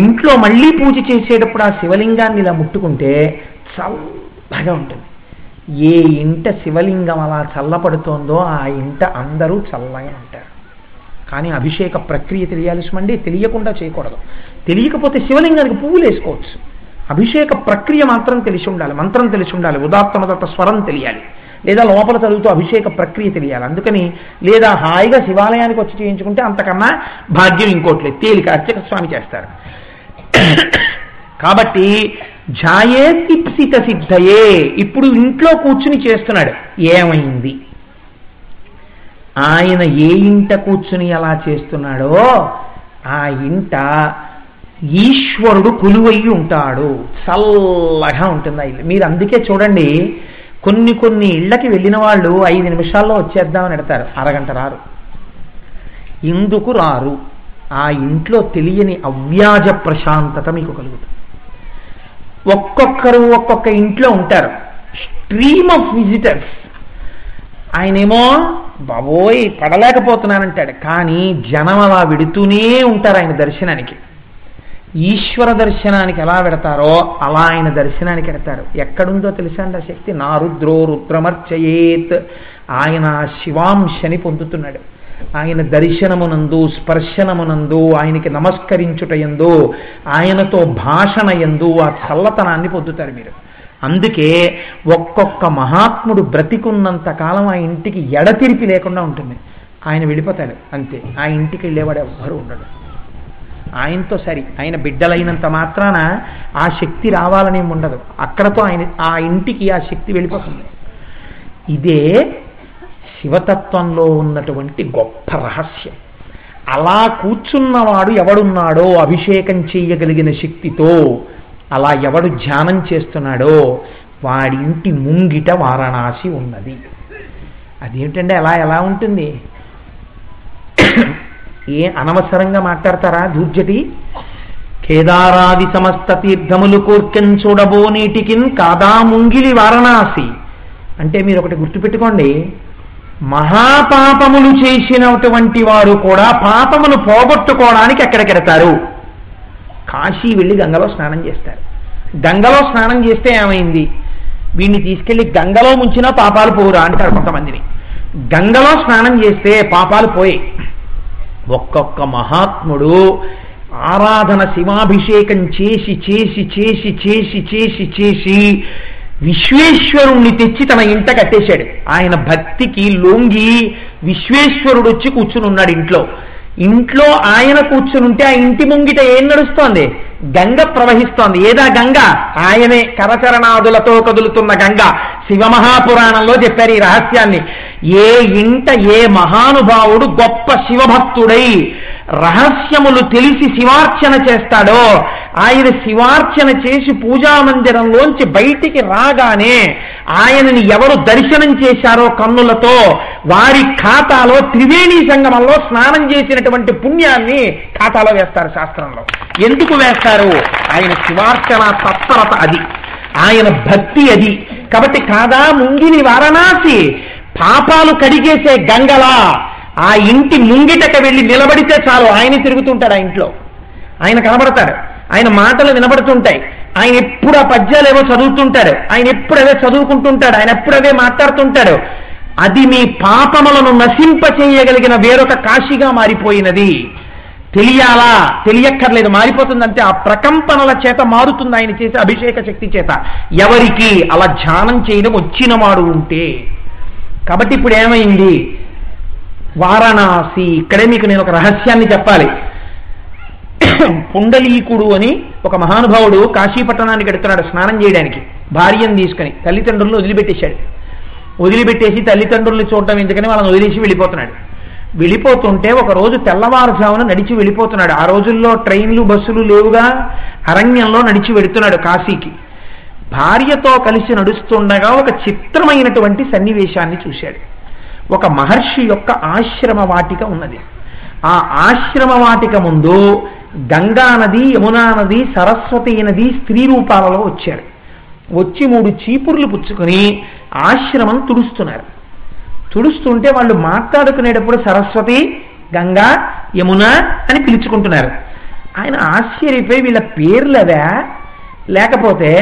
ఇంట్లో మళ్ళీ పూజ చేసేటప్పుడు ఆ శివలింగాన్ని ఇలా ముట్టుకుంటే చల్లగా ఉంటుంది. ఏ ఇంట శివలింగం అలా చల్లపడుతోందో ఆ ఇంట అందరూ చల్లగా ఉంటారు. కానీ అభిషేక ప్రక్రియ తెలియాల్సిమండి, తెలియకుండా చేయకూడదు. తెలియకపోతే శివలింగానికి పువ్వులు వేసుకోవచ్చు. అభిషేక ప్రక్రియ మాత్రం తెలిసి ఉండాలి, మంత్రం తెలిసి ఉండాలి, ఉదాత్తమదత్త స్వరం తెలియాలి, లేదా లోపల చదువుతూ అభిషేక ప్రక్రియ తెలియాలి. అందుకని లేదా హాయిగా శివాలయానికి వచ్చి చేయించుకుంటే అంతకన్నా భాగ్యం ఇంకోట్లేదు, తేలిక అర్చక స్వామి చేస్తారు. కాబట్టి ఝాయేతిప్సిత సిద్ధయే, ఇప్పుడు ఇంట్లో కూర్చుని చేస్తున్నాడు. ఏమైంది? ఆయన ఏ ఇంట కూర్చుని ఎలా చేస్తున్నాడో ఆ ఇంట ఈశ్వరుడు కొలువయ్యి ఉంటాడు. చల్లగా ఉంటుంది ఆ ఇల్లు. మీరు అందుకే చూడండి, కొన్ని ఇళ్ళకి వెళ్ళిన వాళ్ళు 5 నిమిషాల్లో వచ్చేద్దామని ఎడతారు, అరగంట రారు. ఎందుకు రారు? ఆ ఇంట్లో తెలియని అవ్యాజ ప్రశాంతత మీకు కలుగుతుంది. ఒక్కొక్కరు ఒక్కొక్క ఇంట్లో ఉంటారు, స్ట్రీమ్ ఆఫ్ విజిటర్స్. ఆయనేమో బాబోయ్ పడలేకపోతున్నానంటాడు, కానీ జనం అలా విడుతూనే ఉంటారు ఆయన దర్శనానికి. ఈశ్వర దర్శనానికి ఎలా పెడతారో అలా ఆయన దర్శనానికి పెడతారు. ఎక్కడుందో తెలుసా అండి ఆ శక్తి? నా రుద్రో రుద్రమర్చయేత్. ఆయన శివాంశని పొందుతున్నాడు. ఆయన దర్శనమునందు, స్పర్శనమునందు, ఆయనకి నమస్కరించుటయందు, ఆయనతో భాషణ యందు ఆ చల్లతనాన్ని పొందుతారు మీరు. అందుకే ఒక్కొక్క మహాత్ముడు బ్రతికున్నంత కాలం ఆ ఇంటికి ఎడతిరిపి లేకుండా ఉంటుంది. ఆయన వెళ్ళిపోతాడు అంతే, ఆ ఇంటికి వెళ్ళేవాడు ఎవ్వరూ ఉండడు. ఆయనతో సరి, ఆయన బిడ్డలైనంత మాత్రాన ఆ శక్తి రావాలని ఉండదు. అక్కడతో ఆయన ఆ ఇంటికి ఆ శక్తి వెళ్ళిపోతుంది. ఇదే శివతత్వంలో ఉన్నటువంటి గొప్ప రహస్యం. అలా కూర్చున్నవాడు ఎవడున్నాడో అభిషేకం చేయగలిగిన శక్తితో, అలా ఎవడు ధ్యానం చేస్తున్నాడో వాడి ఇంటి ముంగిట వారణాసి ఉన్నది. అదేమిటంటే ఎలా ఉంటుంది? అనవసరంగా మాట్లాడతారా దూర్జటి? కేదారాది సమస్త తీర్థములు కోర్కెన్ చూడబో నీటికిన్ కాదా ముంగిలి వారణాసి అంటే మీరు ఒకటి గుర్తుపెట్టుకోండి, మహాపాపములు చేసినటువంటి వారు కూడా పాపమును పోగొట్టుకోవడానికి ఎక్కడికెడతారు? కాశీ వెళ్ళి గంగలో స్నానం చేస్తారు. గంగలో స్నానం చేస్తే ఏమైంది? వీడిని తీసుకెళ్లి గంగలో ముంచినా పాపాలు పోరా అంటారు కొంతమందిని. గంగలో స్నానం చేస్తే పాపాలు పోయి. ఒక్కొక్క మహాత్ముడు ఆరాధన శివాభిషేకం చేసి చేసి చేసి చేసి చేసి చేసి విశ్వేశ్వరుణ్ణి తెచ్చి తన ఇంట కట్టేశాడు. ఆయన భక్తికి లొంగి విశ్వేశ్వరుడు వచ్చి కూర్చుని ఉన్నాడు ఇంట్లో ఆయన కూర్చునుంటే ఆ ఇంటి ముంగిట ఏం నడుస్తోంది? గంగ ప్రవహిస్తోంది. ఏదా గంగ? ఆయనే కరచరణాదులతో కదులుతున్న గంగ. శివమహాపురాణంలో చెప్పారు ఈ రహస్యాన్ని. ఏ ఇంట ఏ మహానుభావుడు గొప్ప శివభక్తుడై రహస్యములు తెలిసి శివార్చన చేస్తాడో, ఆయన శివార్చన చేసి పూజామందిరంలోంచి బయటికి రాగానే ఆయనని ఎవరు దర్శనం చేశారో కన్నులతో వారి ఖాతాలో త్రివేణీ సంగమంలో స్నానం చేసినటువంటి పుణ్యాన్ని ఖాతాలో వేస్తారు శాస్త్రంలో. ఎందుకు వేస్తారు? ఆయన శివార్చన తత్పరత అది, ఆయన భక్తి అది. కాబట్టి కాదా ముంగిలి వారణాసి పాపాలు కడిగేసే గంగలా ఆ ఇంటి ముంగిటక వెళ్ళి నిలబడితే చాలు ఆయన తిరుగుతుంటాడు. ఆ ఇంట్లో ఆయన కనబడతాడు, ఆయన మాటలు వినబడుతుంటాయి, ఆయన ఎప్పుడు ఆ పద్యాలు ఏవో చదువుతుంటాడు, ఆయన ఎప్పుడు అవే చదువుకుంటుంటాడు, ఆయన ఎప్పుడు అవే మాట్లాడుతుంటాడు. అది మీ పాపములను నశింపచేయగలిగిన వేరొక కాశీగా మారిపోయినది. తెలియాలా? తెలియక్కర్లేదు, మారిపోతుందంటే ఆ ప్రకంపనల చేత మారుతుంది ఆయన చేసే అభిషేక శక్తి చేత. ఎవరికి అలా ధ్యానం చేయడం వచ్చిన వాడు ఉంటే. కాబట్టి ఇప్పుడు ఏమైంది? వారణాసి. ఇక్కడే మీకు నేను ఒక రహస్యాన్ని చెప్పాలి. పుండలీకుడు అని ఒక మహానుభావుడు కాశీపట్టణానికి వెడుతున్నాడు స్నానం చేయడానికి. భార్యను తీసుకుని తల్లిదండ్రులను వదిలిపెట్టేసి తల్లిదండ్రుల్ని చూడటం ఎందుకని వాళ్ళని వదిలేసి వెళ్ళిపోతున్నాడు. వెళ్ళిపోతుంటే ఒక రోజు తెల్లవారుజామున నడిచి వెళ్ళిపోతున్నాడు. ఆ రోజుల్లో ట్రైన్లు బస్సులు లేవుగా, అరణ్యంలో నడిచి వెడుతున్నాడు కాశీకి. భార్యతో కలిసి నడుస్తుండగా ఒక చిత్రమైనటువంటి సన్నివేశాన్ని చూశాడు. ఒక మహర్షి యొక్క ఆశ్రమ వాటిక ఉన్నది. ఆ ఆశ్రమ వాటిక ముందు గంగా నది, యమునా నది, సరస్వతి నది స్త్రీ రూపాలలో వచ్చారు. వచ్చి 3 చీపుర్లు పుచ్చుకొని ఆశ్రమం తుడుస్తున్నారు. తుడుస్తుంటే వాళ్ళు మాట్లాడుకునేటప్పుడు సరస్వతి, గంగా, యమున అని పిలుచుకుంటున్నారు. ఆయన ఆశ్చర్యపోయి వీళ్ళ పేర్లవా లేకపోతే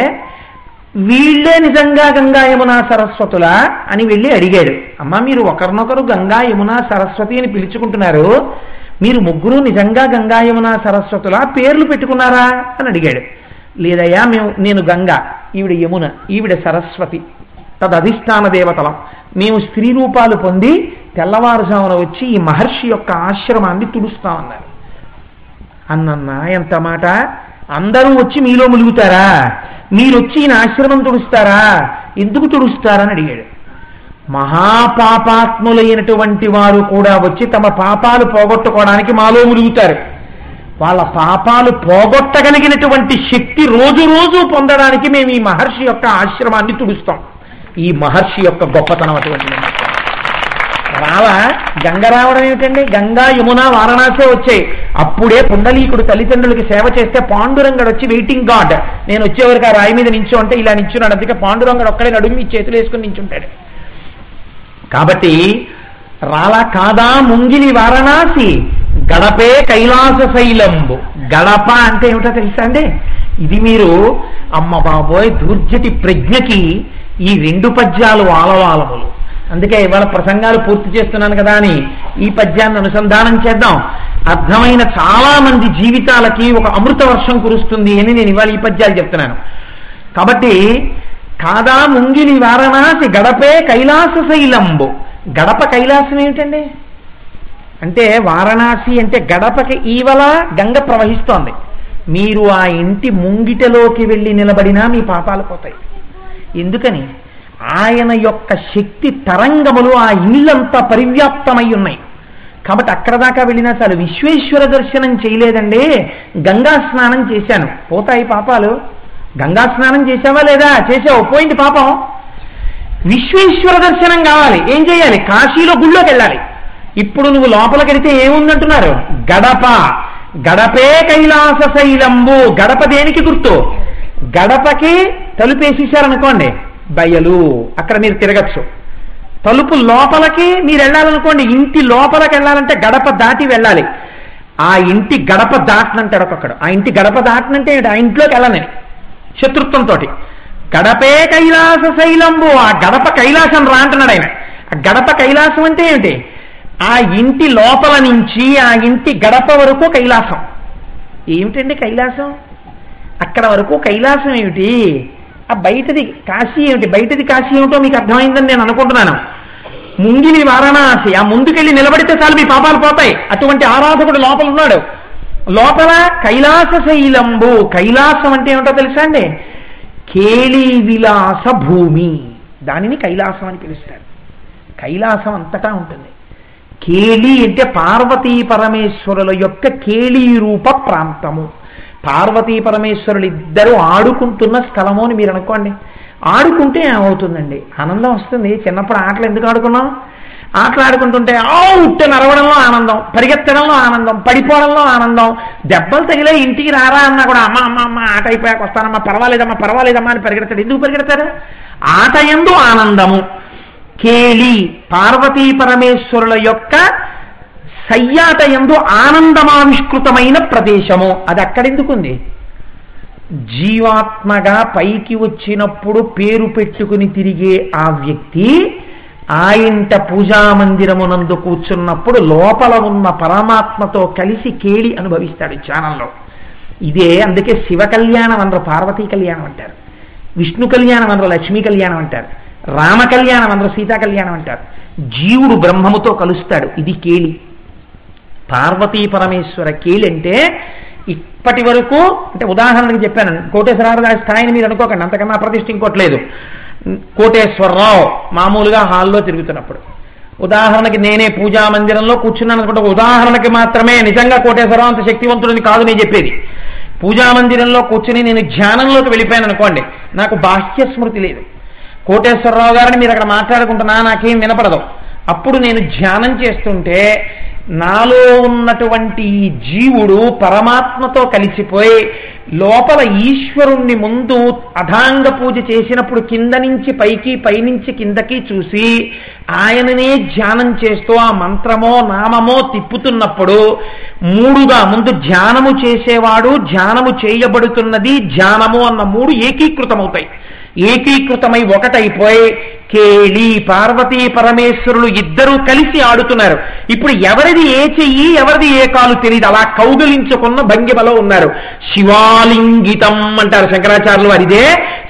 వీళ్ళే నిజంగా గంగా యమునా సరస్వతులా అని వెళ్ళి అడిగాడు. అమ్మ, మీరు ఒకరినొకరు గంగా యమునా సరస్వతి అని పిలుచుకుంటున్నారు, మీరు ముగ్గురు నిజంగా గంగా యమునా సరస్వతులా పేర్లు పెట్టుకున్నారా అని అడిగాడు. లేదయ్యా, నేను గంగా, ఈవిడ యమున, ఈవిడ సరస్వతి, తదధిష్టాన దేవతలం, మేము స్త్రీ రూపాలు పొంది తెల్లవారుజామున వచ్చి ఈ మహర్షి యొక్క ఆశ్రమాన్ని తుడుస్తామన్నారు. అన్నన్నా ఎంత మాట! అందరూ వచ్చి మీలో ములుగుతారా? మీరు వచ్చి ఈయన ఆశ్రమం తుడుస్తారా? ఎందుకు తుడుస్తారని అడిగాడు. మహాపాపాత్ములైనటువంటి వారు కూడా వచ్చి తమ పాపాలు పోగొట్టుకోవడానికి మాలో ములుగుతారు. వాళ్ళ పాపాలు పోగొట్టగలిగినటువంటి శక్తి రోజు రోజు పొందడానికి మేము ఈ మహర్షి యొక్క ఆశ్రమాన్ని తుడుస్తాం. ఈ మహర్షి యొక్క గొప్పతనం అటువంటిది. గంగ రావడం ఏమిటండి? గంగా, యమున, వారణాసి వచ్చాయి. అప్పుడే పుండలీకుడు తల్లిదండ్రులకి సేవ చేస్తే పాండురంగడు వచ్చి వెయిటింగ్ గాడ్, నేను వచ్చేవరకు ఆ రాయి మీద నించో అంటే ఇలా నించున్నాడు. అందుకే పాండురంగడు ఒక్కడే నడుమి చేతులు వేసుకుని నించుంటాడు. కాబట్టి కాదా ముంగిలి వారణాసి గడపే కైలాస శైలంబు. గడప అంటే ఏమిటో తెలుసా అండి? ఇది మీరు అమ్మ బాబోయ్ దూర్జటి ప్రజ్ఞకి ఈ 2 పద్యాలు ఆలవాలములు. అందుకే ఇవాళ ప్రసంగాలు పూర్తి చేస్తున్నాను కదా అని ఈ పద్యాన్ని అనుసంధానం చేద్దాం. అర్థమైన చాలా మంది జీవితాలకి ఒక అమృత వర్షం కురుస్తుంది అని నేను ఇవాళ ఈ పద్యాలు చెప్తున్నాను. కాబట్టి కాదా ముంగిలి వారణాసి గడపే కైలాస శైలంబు. గడప కైలాసం ఏమిటండి అంటే వారణాసి అంటే గడపకి ఈవల గంగ ప్రవహిస్తోంది. మీరు ఆ ఇంటి ముంగిటలోకి వెళ్ళి నిలబడినా మీ పాపాలు పోతాయి. ఎందుకని? ఆయన యొక్క శక్తి తరంగములు ఆ ఇల్లంతా పరివ్యాప్తమై ఉన్నాయి. కాబట్టి అక్కడ దాకా వెళ్ళినా చాలు. విశ్వేశ్వర దర్శనం చేయలేదండి, గంగా స్నానం చేశాను, పోతాయి పాపాలు. గంగా స్నానం చేసావా లేదా? చేసావు, పోయింది పాపం. విశ్వేశ్వర దర్శనం కావాలి, ఏం చేయాలి? కాశీలో గుళ్ళోకి వెళ్ళాలి. ఇప్పుడు నువ్వు లోపలికి వెళితే ఏముందంటున్నారు? గడప. గడపే కైలాస శైలంబు. గడప దేనికి గుర్తు? గడపకి తలుపేసేసారనుకోండి, బయలు, అక్కడ మీరు తిరగచ్చు. తలుపు లోపలికి మీరు వెళ్ళాలనుకోండి, ఇంటి లోపలికి వెళ్ళాలంటే గడప దాటి వెళ్ళాలి. ఆ ఇంటి గడప దాటనంటాడు ఒక్కొక్కడు. ఆ ఇంటి గడప దాటనంటే ఆ ఇంట్లోకి వెళ్ళని శత్రుత్వంతో. గడపే కైలాస శైలంబు. ఆ గడప కైలాసం రా అంటున్నాడు ఆయన. ఆ గడప కైలాసం అంటే ఏమిటి? ఆ ఇంటి లోపల నుంచి ఆ ఇంటి గడప వరకు కైలాసం. ఏమిటండి కైలాసం? అక్కడ వరకు కైలాసం ఏమిటి? ఆ బయటది కాశీ ఏమిటి? బయటది కాశీ ఏమిటో మీకు అర్థమైందని నేను అనుకుంటున్నాను. ముంగిని వారణాసి. ఆ ముందుకెళ్ళి నిలబడితే చాలు మీ పాపాలు పోతాయి. అటువంటి ఆరాధకుడు లోపల ఉన్నాడు. లోపల కైలాస శైలంబు. కైలాసం అంటే ఏమిటో తెలుసా అండి? కేళీ విలాస భూమి. దానిని కైలాసం అని పిలుస్తారు. కైలాసం అంతటా ఉంటుంది. కేళి అంటే పార్వతీ పరమేశ్వరుల యొక్క కేళీ రూప ప్రాంతము. పార్వతీ పరమేశ్వరులు ఇద్దరు ఆడుకుంటున్న స్థలము అని మీరు అనుకోండి. ఆడుకుంటే ఏమవుతుందండి? ఆనందం వస్తుంది. చిన్నప్పుడు ఆటలు ఎందుకు ఆడుకున్నాం? ఆటలు ఆడుకుంటుంటే ఉట్టె నరవడంలో ఆనందం, పరిగెత్తడంలో ఆనందం, పడిపోవడంలో ఆనందం, దెబ్బలు తగిలే ఇంటికి రారా అన్నా కూడా అమ్మ అమ్మ అమ్మ ఆట అయిపోయాక వస్తానమ్మా, పర్వాలేదమ్మా పర్వాలేదమ్మా అని పరిగెడతాడు. ఎందుకు పరిగెడతారు? ఆట యందు ఆనందము. కేళి పార్వతీ పరమేశ్వరుల యొక్క సయ్యాట యందు ఆనందమావిష్కృతమైన ప్రదేశము. అది అక్కడెందుకుంది? జీవాత్మగా పైకి వచ్చినప్పుడు పేరు పెట్టుకుని తిరిగే ఆ వ్యక్తి ఆయింట పూజామందిరమునందు కూర్చున్నప్పుడు లోపల ఉన్న పరమాత్మతో కలిసి కేళి అనుభవిస్తాడు ధ్యానంలో. ఇదే అందుకే శివ కళ్యాణం అనరు, పార్వతీ కళ్యాణం అంటారు. విష్ణు కళ్యాణం అనరు, లక్ష్మీ కళ్యాణం అంటారు. రామ కళ్యాణం అనరు, సీతా కళ్యాణం అంటారు. జీవుడు బ్రహ్మముతో కలుస్తాడు. ఇది కేళి. పార్వతీ పరమేశ్వర కేళి అంటే ఇప్పటి వరకు, అంటే ఉదాహరణకి చెప్పాను, కోటేశ్వరరావు స్థాయిని మీరు అనుకోకండి, అంతకన్నా అప్రతిష్ఠ ఇంకోట్లేదు. కోటేశ్వరరావు మామూలుగా హాల్లో తిరుగుతున్నప్పుడు, ఉదాహరణకి నేనే పూజా మందిరంలో కూర్చున్నాను అనుకుంటే, ఉదాహరణకి మాత్రమే, నిజంగా కోటేశ్వరరావు అంత శక్తివంతుడిని కాదు నేను చెప్పేది. పూజా మందిరంలో కూర్చుని నేను ధ్యానంలోకి వెళ్ళిపోయాను అనుకోండి, నాకు బాహ్య స్మృతి లేదు. కోటేశ్వరరావు గారిని మీరు అక్కడ మాట్లాడుకుంటున్నా, నాకేం వినపడదు. అప్పుడు నేను ధ్యానం చేస్తుంటే నాలో ఉన్నటువంటి ఈ జీవుడు పరమాత్మతో కలిసిపోయి లోపల ఈశ్వరుణ్ణి ముందు అధాంగ పూజ చేసినప్పుడు కింద నుంచి పైకి, పైనుంచి కిందకి చూసి ఆయననే ధ్యానం చేస్తూ ఆ మంత్రమో నామమో తిప్పుతున్నప్పుడు మూడుగా, ముందు ధ్యానము చేసేవాడు, ధ్యానము చేయబడుతున్నది, ధ్యానము అన్న మూడు ఏకీకృతమవుతాయి. ఏకీకృతమై ఒకటైపోయి కేళి పార్వతీ పరమేశ్వరులు ఇద్దరూ కలిసి ఆడుతున్నారు. ఇప్పుడు ఎవరిది ఏ చెయ్యి, ఎవరిది ఏ కాలు తెలియదు, అలా కౌగిలించుకున్న భంగిమలో ఉన్నారు. శివాలింగితం అంటారు శంకరాచార్యులు వారిదే.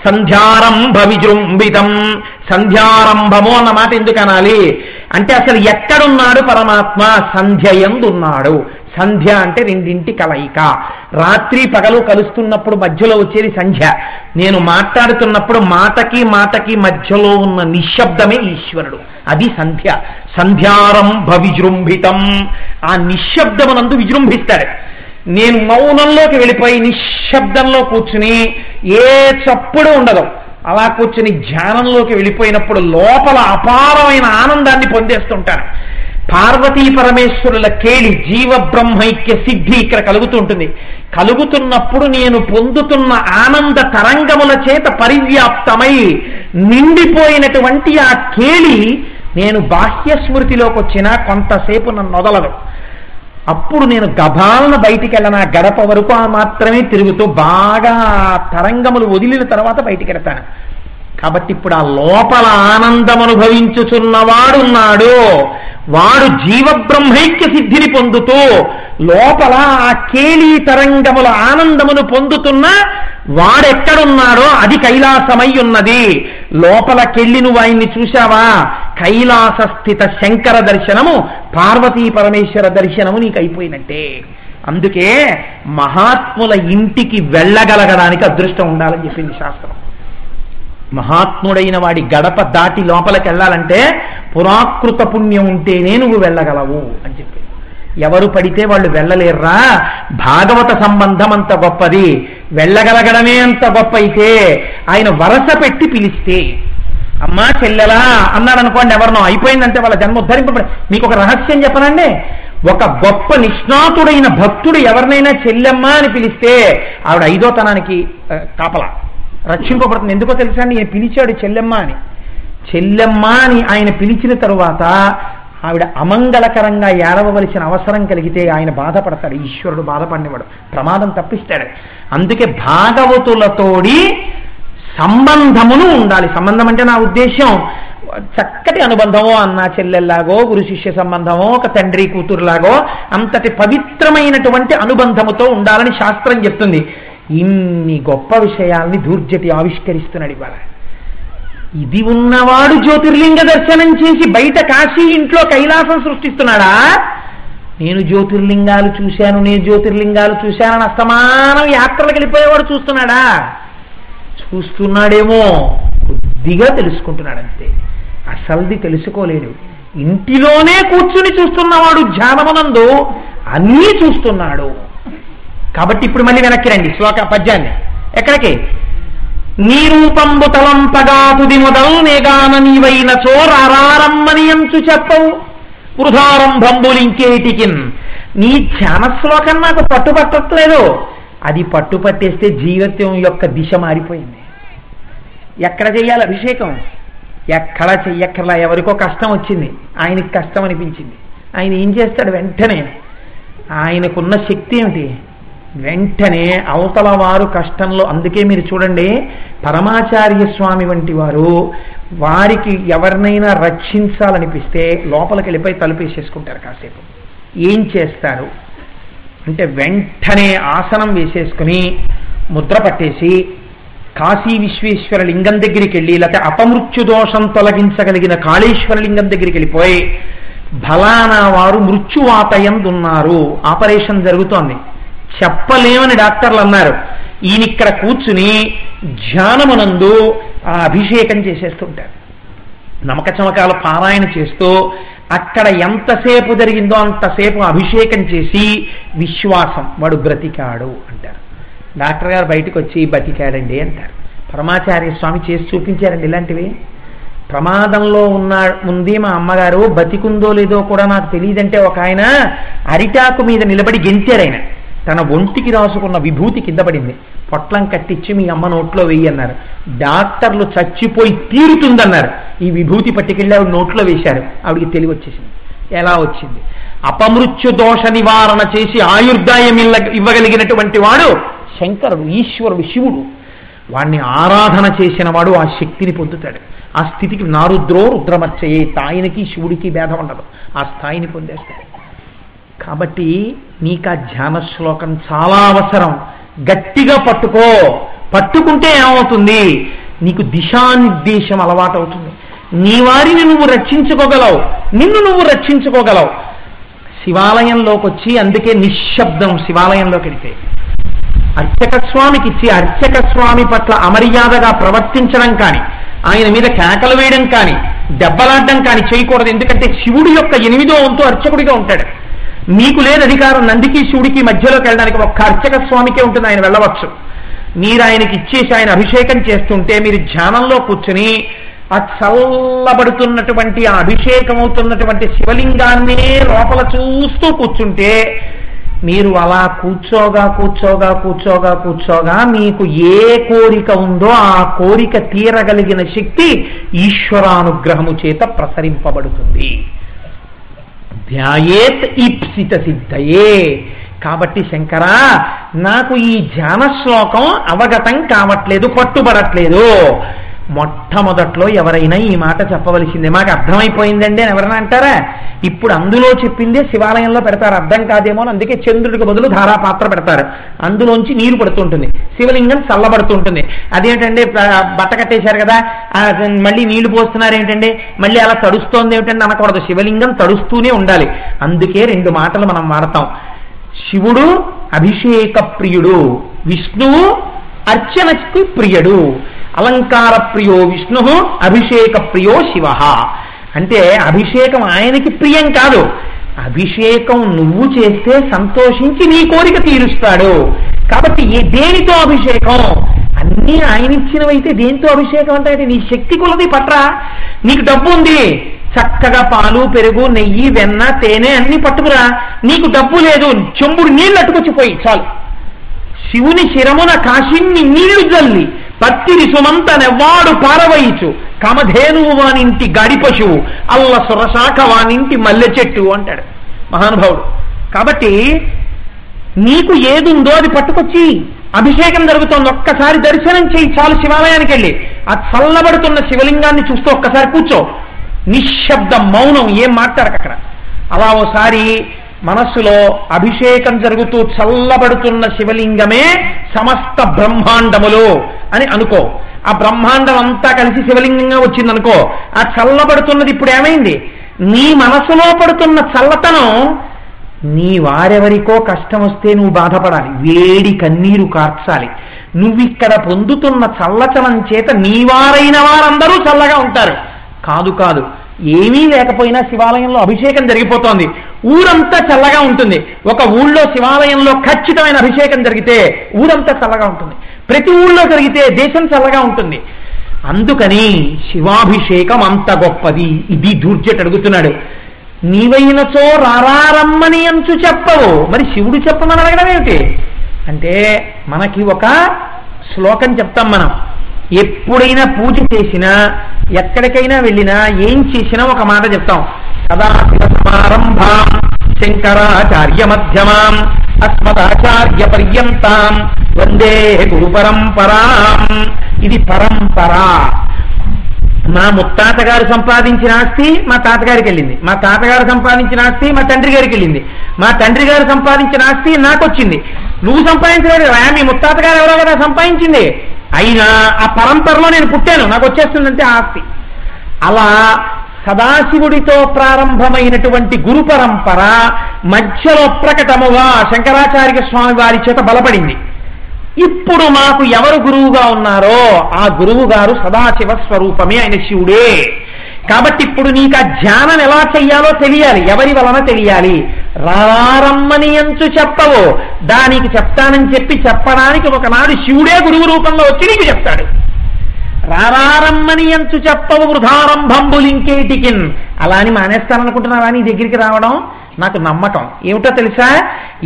సంధ్యారంభ విజృంభితం. సంధ్యారంభము అన్న మాట ఎందుకు అనాలి అంటే, అసలు ఎక్కడున్నాడు పరమాత్మ? సంధ్యయందున్నాడు. సంధ్య అంటే రెండింటి కలయిక. రాత్రి పగలు కలుస్తున్నప్పుడు మధ్యలో వచ్చేది సంధ్య. నేను మాట్లాడుతున్నప్పుడు మాటకి మాటకి మధ్యలో ఉన్న నిశ్శబ్దమే ఈశ్వరుడు. అది సంధ్య. సంధ్యారంభ విజృంభితం. ఆ నిశ్శబ్దమునందు విజృంభిస్తాడు. నేను మౌనంలోకి వెళ్ళిపోయి నిశ్శబ్దంలో కూర్చుని ఏ చప్పుడు ఉండదు అలా కూర్చుని ధ్యానంలోకి వెళ్ళిపోయినప్పుడు లోపల అపారమైన ఆనందాన్ని పొందేస్తుంటాను. పార్వతీ పరమేశ్వరుల కేళి జీవ బ్రహ్మైక్య సిద్ధి ఇక్కడ కలుగుతుంటుంది. కలుగుతున్నప్పుడు నేను పొందుతున్న ఆనంద తరంగముల చేత పరివ్యాప్తమై నిండిపోయినటువంటి ఆ కేళి నేను బాహ్య స్మృతిలోకి వచ్చినా కొంతసేపు నన్ను వదలదు. అప్పుడు నేను గభాలను బయటికి వెళ్ళిన గడప వరకు ఆ మాత్రమే తిరుగుతూ బాగా తరంగములు వదిలిన తర్వాత బయటికి వెళ్తాను. కాబట్టి ఇప్పుడు ఆ లోపల ఆనందం అనుభవించుచున్నవాడున్నాడు. వాడు జీవబ్రహ్మైక్య సిద్ధిని పొందుతూ లోపల ఆ కేళీ తరంగముల ఆనందమును పొందుతున్న వాడెక్కడున్నాడో అది కైలాసమై ఉన్నది. లోపలకెళ్ళి నువ్వు ఆయన్ని చూశావా? కైలాస స్థిత శంకర దర్శనము, పార్వతీ పరమేశ్వర దర్శనము నీకు అయిపోయినట్టే. అందుకే మహాత్ముల ఇంటికి వెళ్ళగలగడానికి అదృష్టం ఉండాలని చెప్పింది శాస్త్రం. మహాత్ముడైన వాడి గడప దాటి లోపలికి వెళ్ళాలంటే పురాకృత పుణ్యం ఉంటేనే నువ్వు వెళ్ళగలవు అని చెప్పి. ఎవరు పడితే వాళ్ళు వెళ్ళలేర్రా, భాగవత సంబంధం అంత గొప్పది, వెళ్ళగలగడమే అంత గొప్ప అయితే ఆయన వరస పెట్టి పిలిస్తే అమ్మా చెల్లెలా అన్నాడు అనుకోండి, ఎవరినో అయిపోయిందంటే వాళ్ళ జన్మ ఉద్ధరింపబడి. మీకు ఒక రహస్యం చెప్పనండి, ఒక గొప్ప నిష్ణాతుడైన భక్తుడు ఎవరినైనా చెల్లెమ్మ అని పిలిస్తే ఆవిడ 5వ తనానికి కాపలా రక్షింపబడుతుంది. ఎందుకో తెలుసా అండి, ఈయన పిలిచాడు చెల్లెమ్మ అని. చెల్లెమ్మ అని ఆయన పిలిచిన తరువాత ఆవిడ అమంగళకరంగా ఏడవలసిన అవసరం కలిగితే ఆయన బాధపడతాడు, ఈశ్వరుడు బాధపడినవాడు, ప్రమాదం తప్పిస్తాడు. అందుకే భాగవతులతోడి సంబంధమును ఉండాలి. సంబంధం అంటే నా ఉద్దేశం చక్కటి అనుబంధమో, అన్న చెల్లెల్లాగో, గురు శిష్య సంబంధమో, ఒక తండ్రి కూతురులాగో అంతటి పవిత్రమైనటువంటి అనుబంధముతో ఉండాలని శాస్త్రం చెప్తుంది. ఇన్ని గొప్ప విషయాల్ని ధూర్జటి ఆవిష్కరిస్తున్నాడు ఇవాళ. ఇది ఉన్నవాడు జ్యోతిర్లింగ దర్శనం చేసి బయట కాశీ ఇంట్లో కైలాసం సృష్టిస్తున్నాడా? నేను జ్యోతిర్లింగాలు చూశానని అస్తమానం యాత్రలకు వెళ్ళిపోయేవాడు చూస్తున్నాడా? చూస్తున్నాడేమో, కొద్దిగా తెలుసుకుంటున్నాడు అంతే, అసలుది తెలుసుకోలేడు. ఇంటిలోనే కూర్చుని చూస్తున్నవాడు ధ్యానమునందు అన్నీ చూస్తున్నాడు. కాబట్టి ఇప్పుడు మళ్ళీ వెనక్కి రండి పద్యాన్ని. ఎక్కడికి? నీ రూపంబు తలంపగా తుది మొదలు నేగాన నీవైన చోరారమ్మని ఎంచు చెప్పవు వృధారంభంబులింకేటికిన్. నీ ధ్యాన శ్లోకం నాకు పట్టుపట్టట్లేదు. అది పట్టుపట్టేస్తే జీవితం యొక్క దిశ మారిపోయింది. ఎక్కడ చెయ్యాలి అభిషేకం? ఎక్కడ చెయ్యక్కర్లా. ఎవరికో కష్టం వచ్చింది, ఆయనకి కష్టం అనిపించింది, ఆయన ఏం చేస్తాడు? వెంటనే ఆయనకున్న శక్తి ఏమిటి? వెంటనే అవతల వారు కష్టంలో. అందుకే మీరు చూడండి, పరమాచార్య స్వామి వంటి వారు వారికి ఎవరినైనా రక్షించాలనిపిస్తే లోపలికి వెళ్ళిపోయి తలుపేసేసుకుంటారు. కాసేపు ఏం చేస్తారు అంటే వెంటనే ఆసనం వేసేసుకుని ముద్ర పట్టేసి కాశీ విశ్వేశ్వర లింగం దగ్గరికి వెళ్ళి, లేకపోతే అపమృత్యు దోషం తొలగించగలిగిన కాళేశ్వర లింగం దగ్గరికి వెళ్ళిపోయి, ఫలానా వారు మృత్యువాతయందున్నారు, ఆపరేషన్ జరుగుతోంది, చెప్పలేమని డాక్టర్లు అన్నారు, ఈయనిక్కడ కూర్చుని ధ్యానమునందు ఆ అభిషేకం చేసేస్తుంటారు. నమక చమకాల పారాయణ చేస్తూ అక్కడ ఎంతసేపు జరిగిందో అంతసేపు అభిషేకం చేసి విశ్వాసం వాడు బ్రతికాడు అంటారు. డాక్టర్ గారు బయటకు వచ్చి బతికాడండి అంటారు. పరమాచార్య స్వామి చేసి చూపించారండి ఇలాంటివి. ప్రమాదంలో ఉంది మా అమ్మగారు, బతికుందో లేదో కూడా నాకు తెలియదంటే ఒక ఆయన అరిటాకు మీద నిలబడి గెంతారైన, తన ఒంటికి రాసుకున్న విభూతి కింద పడింది, పొట్లం కట్టించి మీ అమ్మ నోట్లో వెయ్యి అన్నారు. డాక్టర్లు చచ్చిపోయి తీరుతుందన్నారు, ఈ విభూతి పట్టుకెళ్ళి ఆవిడ నోట్లో వేశారు. ఆవిడికి తెలివి వచ్చేసింది. ఎలా వచ్చింది? అపమృత్యు దోష నివారణ చేసి ఆయుర్దాయం ఇవ్వగలిగినటువంటి వాడు శంకరుడు, ఈశ్వరుడు, శివుడు. వాణ్ణి ఆరాధన చేసిన వాడు ఆ శక్తిని పొందుతాడు. ఆ స్థితికి నారుద్రో రుద్రమర్చయే, ఆయనకి శివుడికి భేదం ఉండదు, ఆ స్థాయిని పొందేస్తాడు. కాబట్టి నీకు ఆ ధ్యాన శ్లోకం చాలా అవసరం. గట్టిగా పట్టుకో. పట్టుకుంటే ఏమవుతుంది? నీకు దిశానిర్దేశం అలవాటు అవుతుంది. నీ వారిని నువ్వు రక్షించుకోగలవు, నిన్ను నువ్వు రక్షించుకోగలవు. శివాలయంలోకి వచ్చి, అందుకే నిశ్శబ్దం శివాలయంలోకి వెళితే, అర్చక స్వామికి ఇచ్చి అర్చక స్వామి పట్ల అమర్యాదగా ప్రవర్తించడం కానీ, ఆయన మీద కేకలు వేయడం కానీ, దెబ్బలాడడం కానీ చేయకూడదు. ఎందుకంటే శివుడి యొక్క 8వ వంతు అర్చకుడిగా ఉంటాడు. మీకు లేదు అధికారం నందికి శివుడికి మధ్యలోకి వెళ్ళడానికి, ఒక్క అర్చక స్వామికే ఉంటుంది, ఆయన వెళ్ళవచ్చు. మీరు ఆయనకి ఇచ్చేసి ఆయన అభిషేకం చేస్తుంటే మీరు ధ్యానంలో కూర్చుని ఆ చల్లబడుతున్నటువంటి ఆ అభిషేకం అవుతున్నటువంటి శివలింగాన్నే లోపల చూస్తూ కూర్చుంటే, మీరు అలా కూర్చోగా కూర్చోగా కూర్చోగా కూర్చోగా మీకు ఏ కోరిక ఉందో ఆ కోరిక తీరగలిగిన శక్తి ఈశ్వరానుగ్రహము చేత ప్రసరింపబడుతుంది. ధ్యాయేత్ ఈప్సిత సిద్ధయే. కాబట్టి శంకరా, నాకు ఈ ధ్యాన శ్లోకం అవగతం కావట్లేదు, పట్టుబడట్లేదు. మొట్టమొదట్లో ఎవరైనా ఈ మాట చెప్పవలసిందే. మాకు అర్థమైపోయిందండి అని ఎవరైనా అంటారా? ఇప్పుడు అందులో చెప్పిందే శివాలయంలో పెడతారు, అర్థం కాదేమో అని. అందుకే చంద్రుడికి బదులు ధారాపాత్ర పెడతారు, అందులోంచి నీరు పడుతుంటుంది, శివలింగం చల్లబడుతుంటుంది. అదేంటండి బట్ట కట్టేశారు కదా, మళ్ళీ నీళ్లు పోస్తున్నారు ఏంటండి, మళ్ళీ అలా తడుస్తోంది ఏమిటండి అనకూడదు. శివలింగం తడుస్తూనే ఉండాలి. అందుకే 2 మాటలు మనం వాడతాం. శివుడు అభిషేక ప్రియుడు, విష్ణువు అర్చనకి ప్రియుడు. అలంకార ప్రియో విష్ణు అభిషేక ప్రియో శివ. అంటే అభిషేకం ఆయనకి ప్రియం కాదు, అభిషేకం నువ్వు చేస్తే సంతోషించి నీ కోరిక తీరుస్తాడు. కాబట్టి దేనితో అభిషేకం? అన్నీ ఆయన ఇచ్చినవైతే దేనితో అభిషేకం అంటే నీ శక్తి కొలది పట్రా. నీకు డబ్బు ఉంది, చక్కగా పాలు పెరుగు నెయ్యి వెన్న తేనె అన్ని పట్టుకురా. నీకు డబ్బు లేదు, చెంబుడు నీళ్ళు అట్టుకొచ్చిపోయి చాలు. శివుని శిరమున కాశిన్ని నీళ్లు జల్లి పత్తిరి సుమంత నెవ్వాడు పారవయిచు కామధేనువు వానింటి గాడి పశువు అల్ల సురశాఖ వానింటి మల్లె చెట్టు అంటాడు మహానుభావుడు. కాబట్టి నీకు ఏదుందో అది పట్టుకొచ్చి అభిషేకం జరుగుతోంది, ఒక్కసారి దర్శనం చేయి చాలు. శివాలయానికి వెళ్ళి ఆ చల్లబడుతున్న శివలింగాన్ని చూస్తూ ఒక్కసారి కూర్చో, నిశ్శబ్దం మౌనం, ఏం మాట్లాడక అక్కడ. అలా ఓసారి మనస్సులో అభిషేకం జరుగుతూ చల్లబడుతున్న శివలింగమే సమస్త బ్రహ్మాండములు అని అనుకో. ఆ బ్రహ్మాండం అంతా కలిసి శివలింగంగా వచ్చిందనుకో. ఆ చల్లబడుతున్నది ఇప్పుడు ఏమైంది? నీ మనసులో పడుతున్న చల్లతనం నీ వారెవరికో కష్టం వస్తే నువ్వు బాధపడాలి, వేడి కన్నీరు కార్చాలి. నువ్విక్కడ పొందుతున్న చల్లచలం చేత నీ వారైన వారందరూ చల్లగా ఉంటారు. కాదు కాదు, ఏమీ లేకపోయినా శివాలయంలో అభిషేకం జరిగిపోతోంది, ఊరంతా చల్లగా ఉంటుంది. ఒక ఊళ్ళో శివాలయంలో ఖచ్చితమైన అభిషేకం జరిగితే ఊరంతా చల్లగా ఉంటుంది. ప్రతి ఊళ్ళో జరిగితే దేశం చల్లగా ఉంటుంది. అందుకని శివాభిషేకం అంత గొప్పది. ఇది దూర్జటి అడుగుతున్నాడు. నీవైనచో రారమ్మని అంచు చెప్పవు, మరి శివుడు చెప్పమని అడగడం ఏమిటి అంటే, మనకి ఒక శ్లోకం చెప్తాం మనం. ఎప్పుడైనా పూజ చేసినా ఎక్కడికైనా వెళ్ళినా ఏం చేసినా ఒక మాట చెప్తాం. సదాశివ సమారంభాం శంకరాచార్య మధ్యమాం అస్మదాచార్య పర్యంతాం వందే గురు పరంపరాం. ఇది పరంపర. మా ముత్తాత గారు సంపాదించిన ఆస్తి మా తాతగారికి వెళ్ళింది, మా తాతగారు సంపాదించిన ఆస్తి మా తండ్రి గారికి వెళ్ళింది, మా తండ్రి గారు సంపాదించిన ఆస్తి నాకు వచ్చింది. నువ్వు సంపాదించలేదు, మీ ముత్తాత గారు ఎవరో కదా సంపాదించింది. అయినా ఆ పరంపరలో నేను పుట్టాను, నాకు వచ్చేస్తుందంటే ఆస్తి. అలా సదాశివుడితో ప్రారంభమైనటువంటి గురు పరంపర మధ్యలో ప్రకటముగా శంకరాచార్య స్వామి వారి చేత బలపడింది. ఇప్పుడు మాకు ఎవరు గురువుగా ఉన్నారో ఆ గురువు గారు సదాశివ స్వరూపమే, ఆయన శివుడే. కాబట్టి ఇప్పుడు నీకు ఆ ధ్యానం ఎలా చెయ్యాలో తెలియాలి, ఎవరి వలన తెలియాలి. రారమ్మని ఎంచు చెప్పవు, దానికి చెప్తానని చెప్పి చెప్పడానికి ఒకనాడు శివుడే గురువు రూపంలో వచ్చి నీకు చెప్తాడు. రారమ్మని ఎంచు చెప్పవు వృధారంభంబులింకేటికిన్. అలా అని మానేస్తాననుకుంటున్నావా నీ దగ్గరికి రావడం? నాకు నమ్మకం ఏమిటో తెలుసా,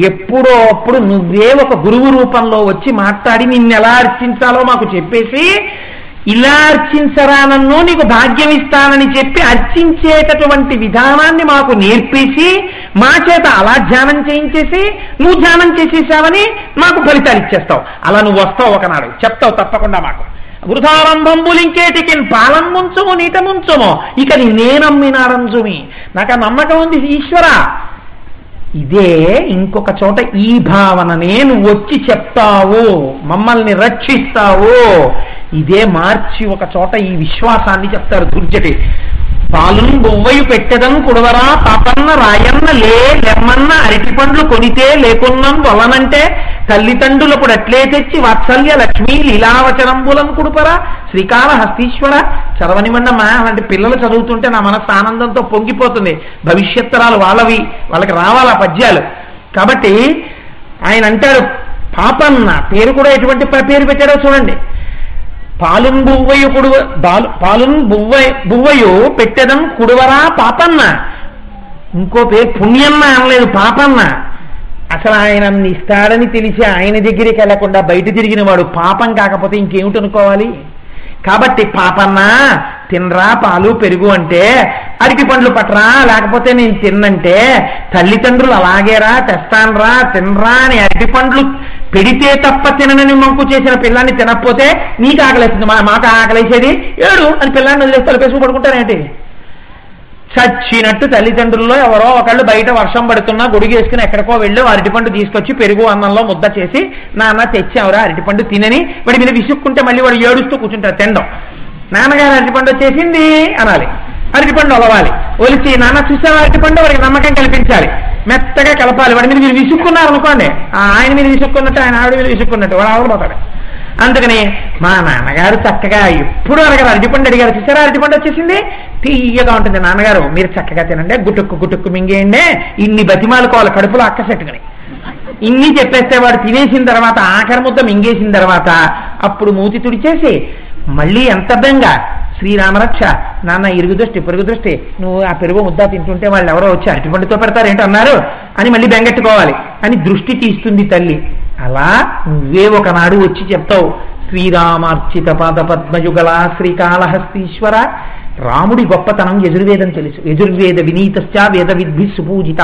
ఎప్పుడో అప్పుడు నువ్వే ఒక గురువు రూపంలో వచ్చి మాట్లాడి నిన్ను ఎలా అర్చించాలో మాకు చెప్పేసి, ఇలా అర్చించరా నన్ను నీకు భాగ్యం ఇస్తానని చెప్పి అర్చించేటటువంటి విధానాన్ని మాకు నేర్పేసి మా చేత అలా ధ్యానం చేయించేసి నువ్వు ధ్యానం చేసేసావని మాకు ఫలితాలు ఇచ్చేస్తావు. అలా నువ్వు వస్తావు ఒకనాడు, చెప్తావు తప్పకుండా మాకు. వృధారంభంబులింకేటికిన్ పాలం ముంచుము నీట ముంచుము ఇక నేనమ్మినారంజుమి. నాకు ఆ నమ్మకం ఉంది ఈశ్వర. ఇదే ఇంకొక చోట ఈ భావననే నువ్వు వచ్చి చెప్తావు, మమ్మల్ని రక్షిస్తావు. ఇదే మార్చి ఒక చోట ఈ విశ్వాసాన్ని చెప్తారు దుర్జటి. పాలును బొవ్వయు పెట్టెదం కుడవరా పాపన్న రాయన్న లెమ్మన్న అరటి పండ్లు కొనితే లేకున్నం వలనంటే తల్లిదండ్రులప్పుడు అట్లే తెచ్చి వాత్సల్య లక్ష్మీ లీలావచనంబులను కుడుపరా శ్రీకాళహస్తీశ్వర. చదవనివ్వండమ్మా, అలాంటి పిల్లలు చదువుతుంటే నా మనస్సు ఆనందంతో పొంగిపోతుంది. భవిష్యత్తరాలు వాళ్ళవి, వాళ్ళకి రావాలా పద్యాలు. కాబట్టి ఆయన అంటాడు పాపన్న, పేరు కూడా ఎటువంటి పేరు పెట్టాడో చూడండి. పాలున్ బువ్వయు పెట్టెదం కుడువరా పాపన్న. ఇంకో పేరు పుణ్యన్న అనలేదు, పాపన్న. అసలు ఆయన ఇస్తాడని తెలిసి ఆయన దగ్గరికి వెళ్లకుండా బయట తిరిగిన వాడు పాపం కాకపోతే ఇంకేమిటి అనుకోవాలి. కాబట్టి పాపన్న తినరా పాలు పెరుగు అంటే, అరటి పండ్లు పట్టరా లేకపోతే నేను తిన్నంటే, తల్లిదండ్రులు అలాగేరా తెస్తానరా తినరా అని అరటి పండ్లు పెడితే తప్ప తిననని మంకు చేసిన పిల్లాన్ని తినకపోతే నీకు ఆకలేస్తుంది, మాకు ఆకలేసేది ఏడు అని పిల్లాన్ని వదిలేసి తలపేసుకు పడుకుంటారేంటి? చచ్చినట్టు తల్లిదండ్రుల్లో ఎవరో ఒకళ్ళు బయట వర్షం పడుతున్నా గొడుగేసుకుని ఎక్కడికో వెళ్ళి అరటిపండు తీసుకొచ్చి పెరుగు అన్నంలో ముద్ద చేసి నాన్న తెచ్చావురా అరటిపండు తినని వాడి మీద విసుక్కుంటే మళ్ళీ వాడు ఏడుస్తూ కూర్చుంటారు తినడం. నాన్నగారు అరటిపండు వచ్చేసింది అనాలి, అరటిపండు ఒలవాలి, ఒలిచి నాన్న చూసావా అరటిపండు, వాడికి నమ్మకం కల్పించాలి, మెత్తగా కలపాలి. వాడి మీద మీరు విసుక్కున్నారు అనుకోండి, ఆయన మీద విసుక్కున్నట్టు ఆయన ఆవిడ మీద విసుక్కున్నట్టు వాడు ఆవిడపోతాడు. అందుకని మా నాన్నగారు చక్కగా ఎప్పుడు అడగారు, అరటిపండు అడిగారు, చూసారా అరటిపండు వచ్చేసింది, తీయగా ఉంటుంది, నాన్నగారు మీరు చక్కగా తినండి, గుటుక్కు గుటుక్కు మింగేయండి, ఇన్ని బతిమాలుకోవాలి కడుపులో అక్కసెట్టుకుని, ఇన్ని చెప్పేస్తే వాడు తినేసిన తర్వాత ఆఖరి ముద్ద మింగేసిన తర్వాత అప్పుడు మూతి తుడిచేసి మళ్ళీ ఎంత బెంగ, శ్రీరామరక్ష నాన్న ఇరుగు దృష్టి పొరుగు దృష్టి, నువ్వు ఆ పెరుగు ముద్ద తింటుంటే వాళ్ళు ఎవరో వచ్చి అరటిపండుతో పెడతారు ఏంటన్నారు అని మళ్ళీ బెంగెట్టుకోవాలి అని దృష్టి తీస్తుంది తల్లి. అలా నువ్వే ఒకనాడు వచ్చి చెప్తావు, శ్రీరామార్చిత పాద పద్మయుగళ శ్రీకాళహస్తీశ్వర. రాముడి గొప్పతనం యజుర్వేదం తెలుసు, యజుర్వేద వినీతశ్చ వేద విద్భి సుపూజిత.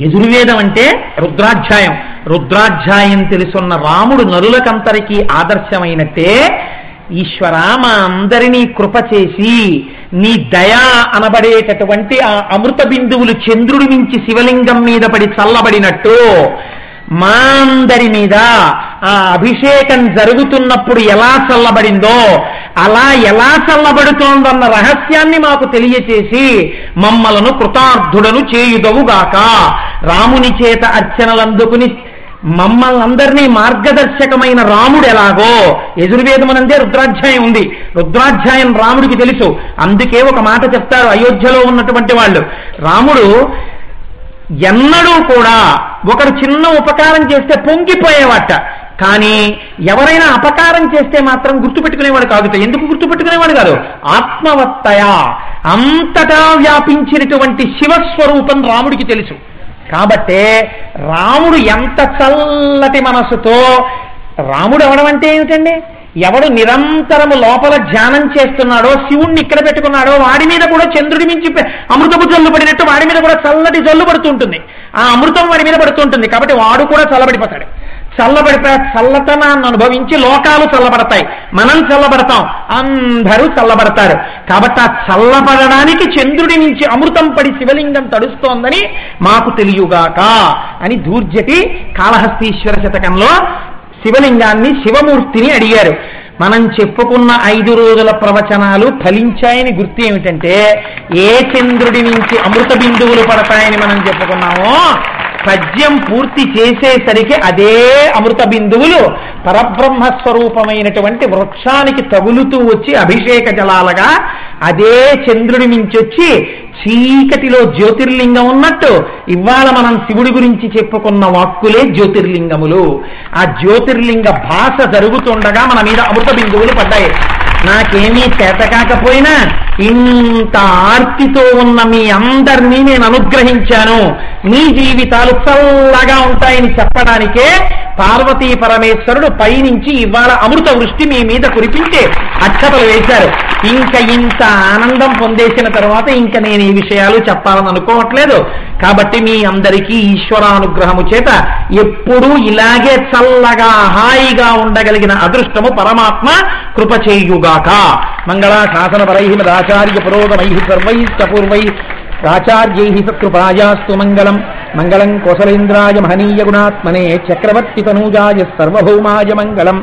యజుర్వేదం అంటే రుద్రాధ్యాయం, రుద్రాధ్యాయం తెలుసున్న రాముడు నరులకంతరికీ ఆదర్శమైనట్టే ఈశ్వర మా అందరినీ కృప చేసి నీ దయా అనబడేటటువంటి ఆ అమృత బిందువులు చంద్రుడి నుంచి శివలింగం మీద పడి చల్లబడినట్టు మా అందరి మీద ఆ అభిషేకం జరుగుతున్నప్పుడు ఎలా చల్లబడిందో అలా ఎలా చల్లబడుతోందన్న రహస్యాన్ని మాకు తెలియచేసి మమ్మలను కృతార్థుడను చేయుదవుగాక. రాముని చేత అర్చనలందుకుని మమ్మల్ని అందరినీ మార్గదర్శకమైన రాముడు ఎలాగో యజుర్వేదమునందే రుద్రాధ్యాయం ఉంది, రుద్రాధ్యాయం రాముడికి తెలుసు. అందుకే ఒక మాట చెప్తారు అయోధ్యలో ఉన్నటువంటి వాళ్ళు, రాముడు ఎన్నడూ కూడా ఒకరు చిన్న ఉపకారం చేస్తే పొంగిపోయేవాట, కానీ ఎవరైనా అపకారం చేస్తే మాత్రం గుర్తుపెట్టుకునేవాడు కాదు. ఎందుకు గుర్తుపెట్టుకునేవాడు కాదు? ఆత్మవత్తయ, అంతటా వ్యాపించినటువంటి శివస్వరూపం రాముడికి తెలుసు. కాబట్టే రాముడు ఎంత చల్లటి మనసుతో, రాముడు అవడం అంటే ఏమిటండి, ఎవడు నిరంతరము లోపల ధ్యానం చేస్తున్నాడో శివుణ్ణి ఇక్కడ పెట్టుకున్నాడో వాడి మీద కూడా చంద్రుడి మించి అమృతపు జల్లు పడినట్టు వాడి మీద కూడా చల్లటి జల్లు పడుతుంటుంది, ఆ అమృతం వాడి మీద పడుతుంటుంది. కాబట్టి వాడు కూడా చల్లబడిపోతాడు. చల్లతనాన్ని అనుభవించి లోకాలు చల్లబడతాయి, మనం చల్లబడతాం, అందరూ చల్లబడతారు. కాబట్టి ఆ చల్లబడడానికి చంద్రుడి నుంచి అమృతం పడి శివలింగం తడుస్తోందని మాకు తెలియగాక అని ధూర్జటి కాళహస్తీశ్వర శతకంలో శివలింగాన్ని శివమూర్తిని అడిగారు. మనం చెప్పుకున్న 5 రోజుల ప్రవచనాలు ఫలించాయని గుర్తు ఏమిటంటే, ఏ చంద్రుడి నుంచి అమృత బిందువులు పడతాయని మనం చెప్పుకున్నామో పద్యం పూర్తి చేసేసరికి అదే అమృత బిందువులు పరబ్రహ్మస్వరూపమైనటువంటి వృక్షానికి తగులుతూ వచ్చి అభిషేక జలాలుగా అదే చంద్రుడి నుంచి వచ్చి చీకటిలో జ్యోతిర్లింగం ఉన్నట్టు ఇవాళ మనం శివుడి గురించి చెప్పుకున్న వాక్కులే జ్యోతిర్లింగములు. ఆ జ్యోతిర్లింగ భాష జరుగుతుండగా మన మీద అమృత బిందువులు పడ్డాయి. నాకేమీ చేత కాకపోయినా ఇంత ఆర్తితో ఉన్న మీ అందరినీ నేను అనుగ్రహించాను, మీ జీవితాలు చల్లగా ఉంటాయని చెప్పడానికే పార్వతీ పరమేశ్వరుడు పైనుంచి ఇవాళ అమృత వృష్టి మీ మీద కురిపించి అక్షతలు వేశారు. ఇంకా ఇంత ఆనందం పొందేసిన తర్వాత ఇంకా నేను ఈ విషయాలు చెప్పాలని అనుకోవట్లేదు. కాబట్టి మీ అందరికీ ఈశ్వరానుగ్రహము చేత ఎప్పుడూ ఇలాగే చల్లగా హాయిగా ఉండగలిగిన అదృష్టము పరమాత్మ కృప చేయుగాక. మంగళ శాసనపరై మదాచార్య పురోగమై సర్వైశ్చపూర్వై ఆచార్యై సత్కృపాయాస్తు మంగళం. మంగళం కోసలేంద్రాయ మహనీయ గుణాత్మనే చక్రవర్తి తనూజాయ సర్వభౌమాయ మంగళం.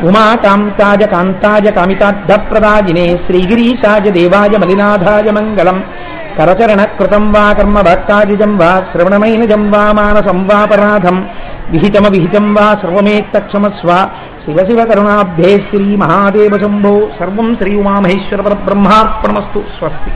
ఉమాకాంతాయ కాంతాయ కామితార్థప్రదాయినే శ్రీగిరీశాయ దేవాయ మలినాథాయ మంగళం. కరచరణ కృతం వా కర్మ భక్తాదిజం వా శ్రవణమైనజం వా మానసం వాపరాధం విహితం వా సర్వమేత్తక్షమస్వ. శివ శివ కరుణాభ్యే శ్రీ మహాదేవ శంభో. సర్వం శ్రీ ఉమామహేశ్వర పరబ్రహ్మార్పణమస్తు. స్వస్తి.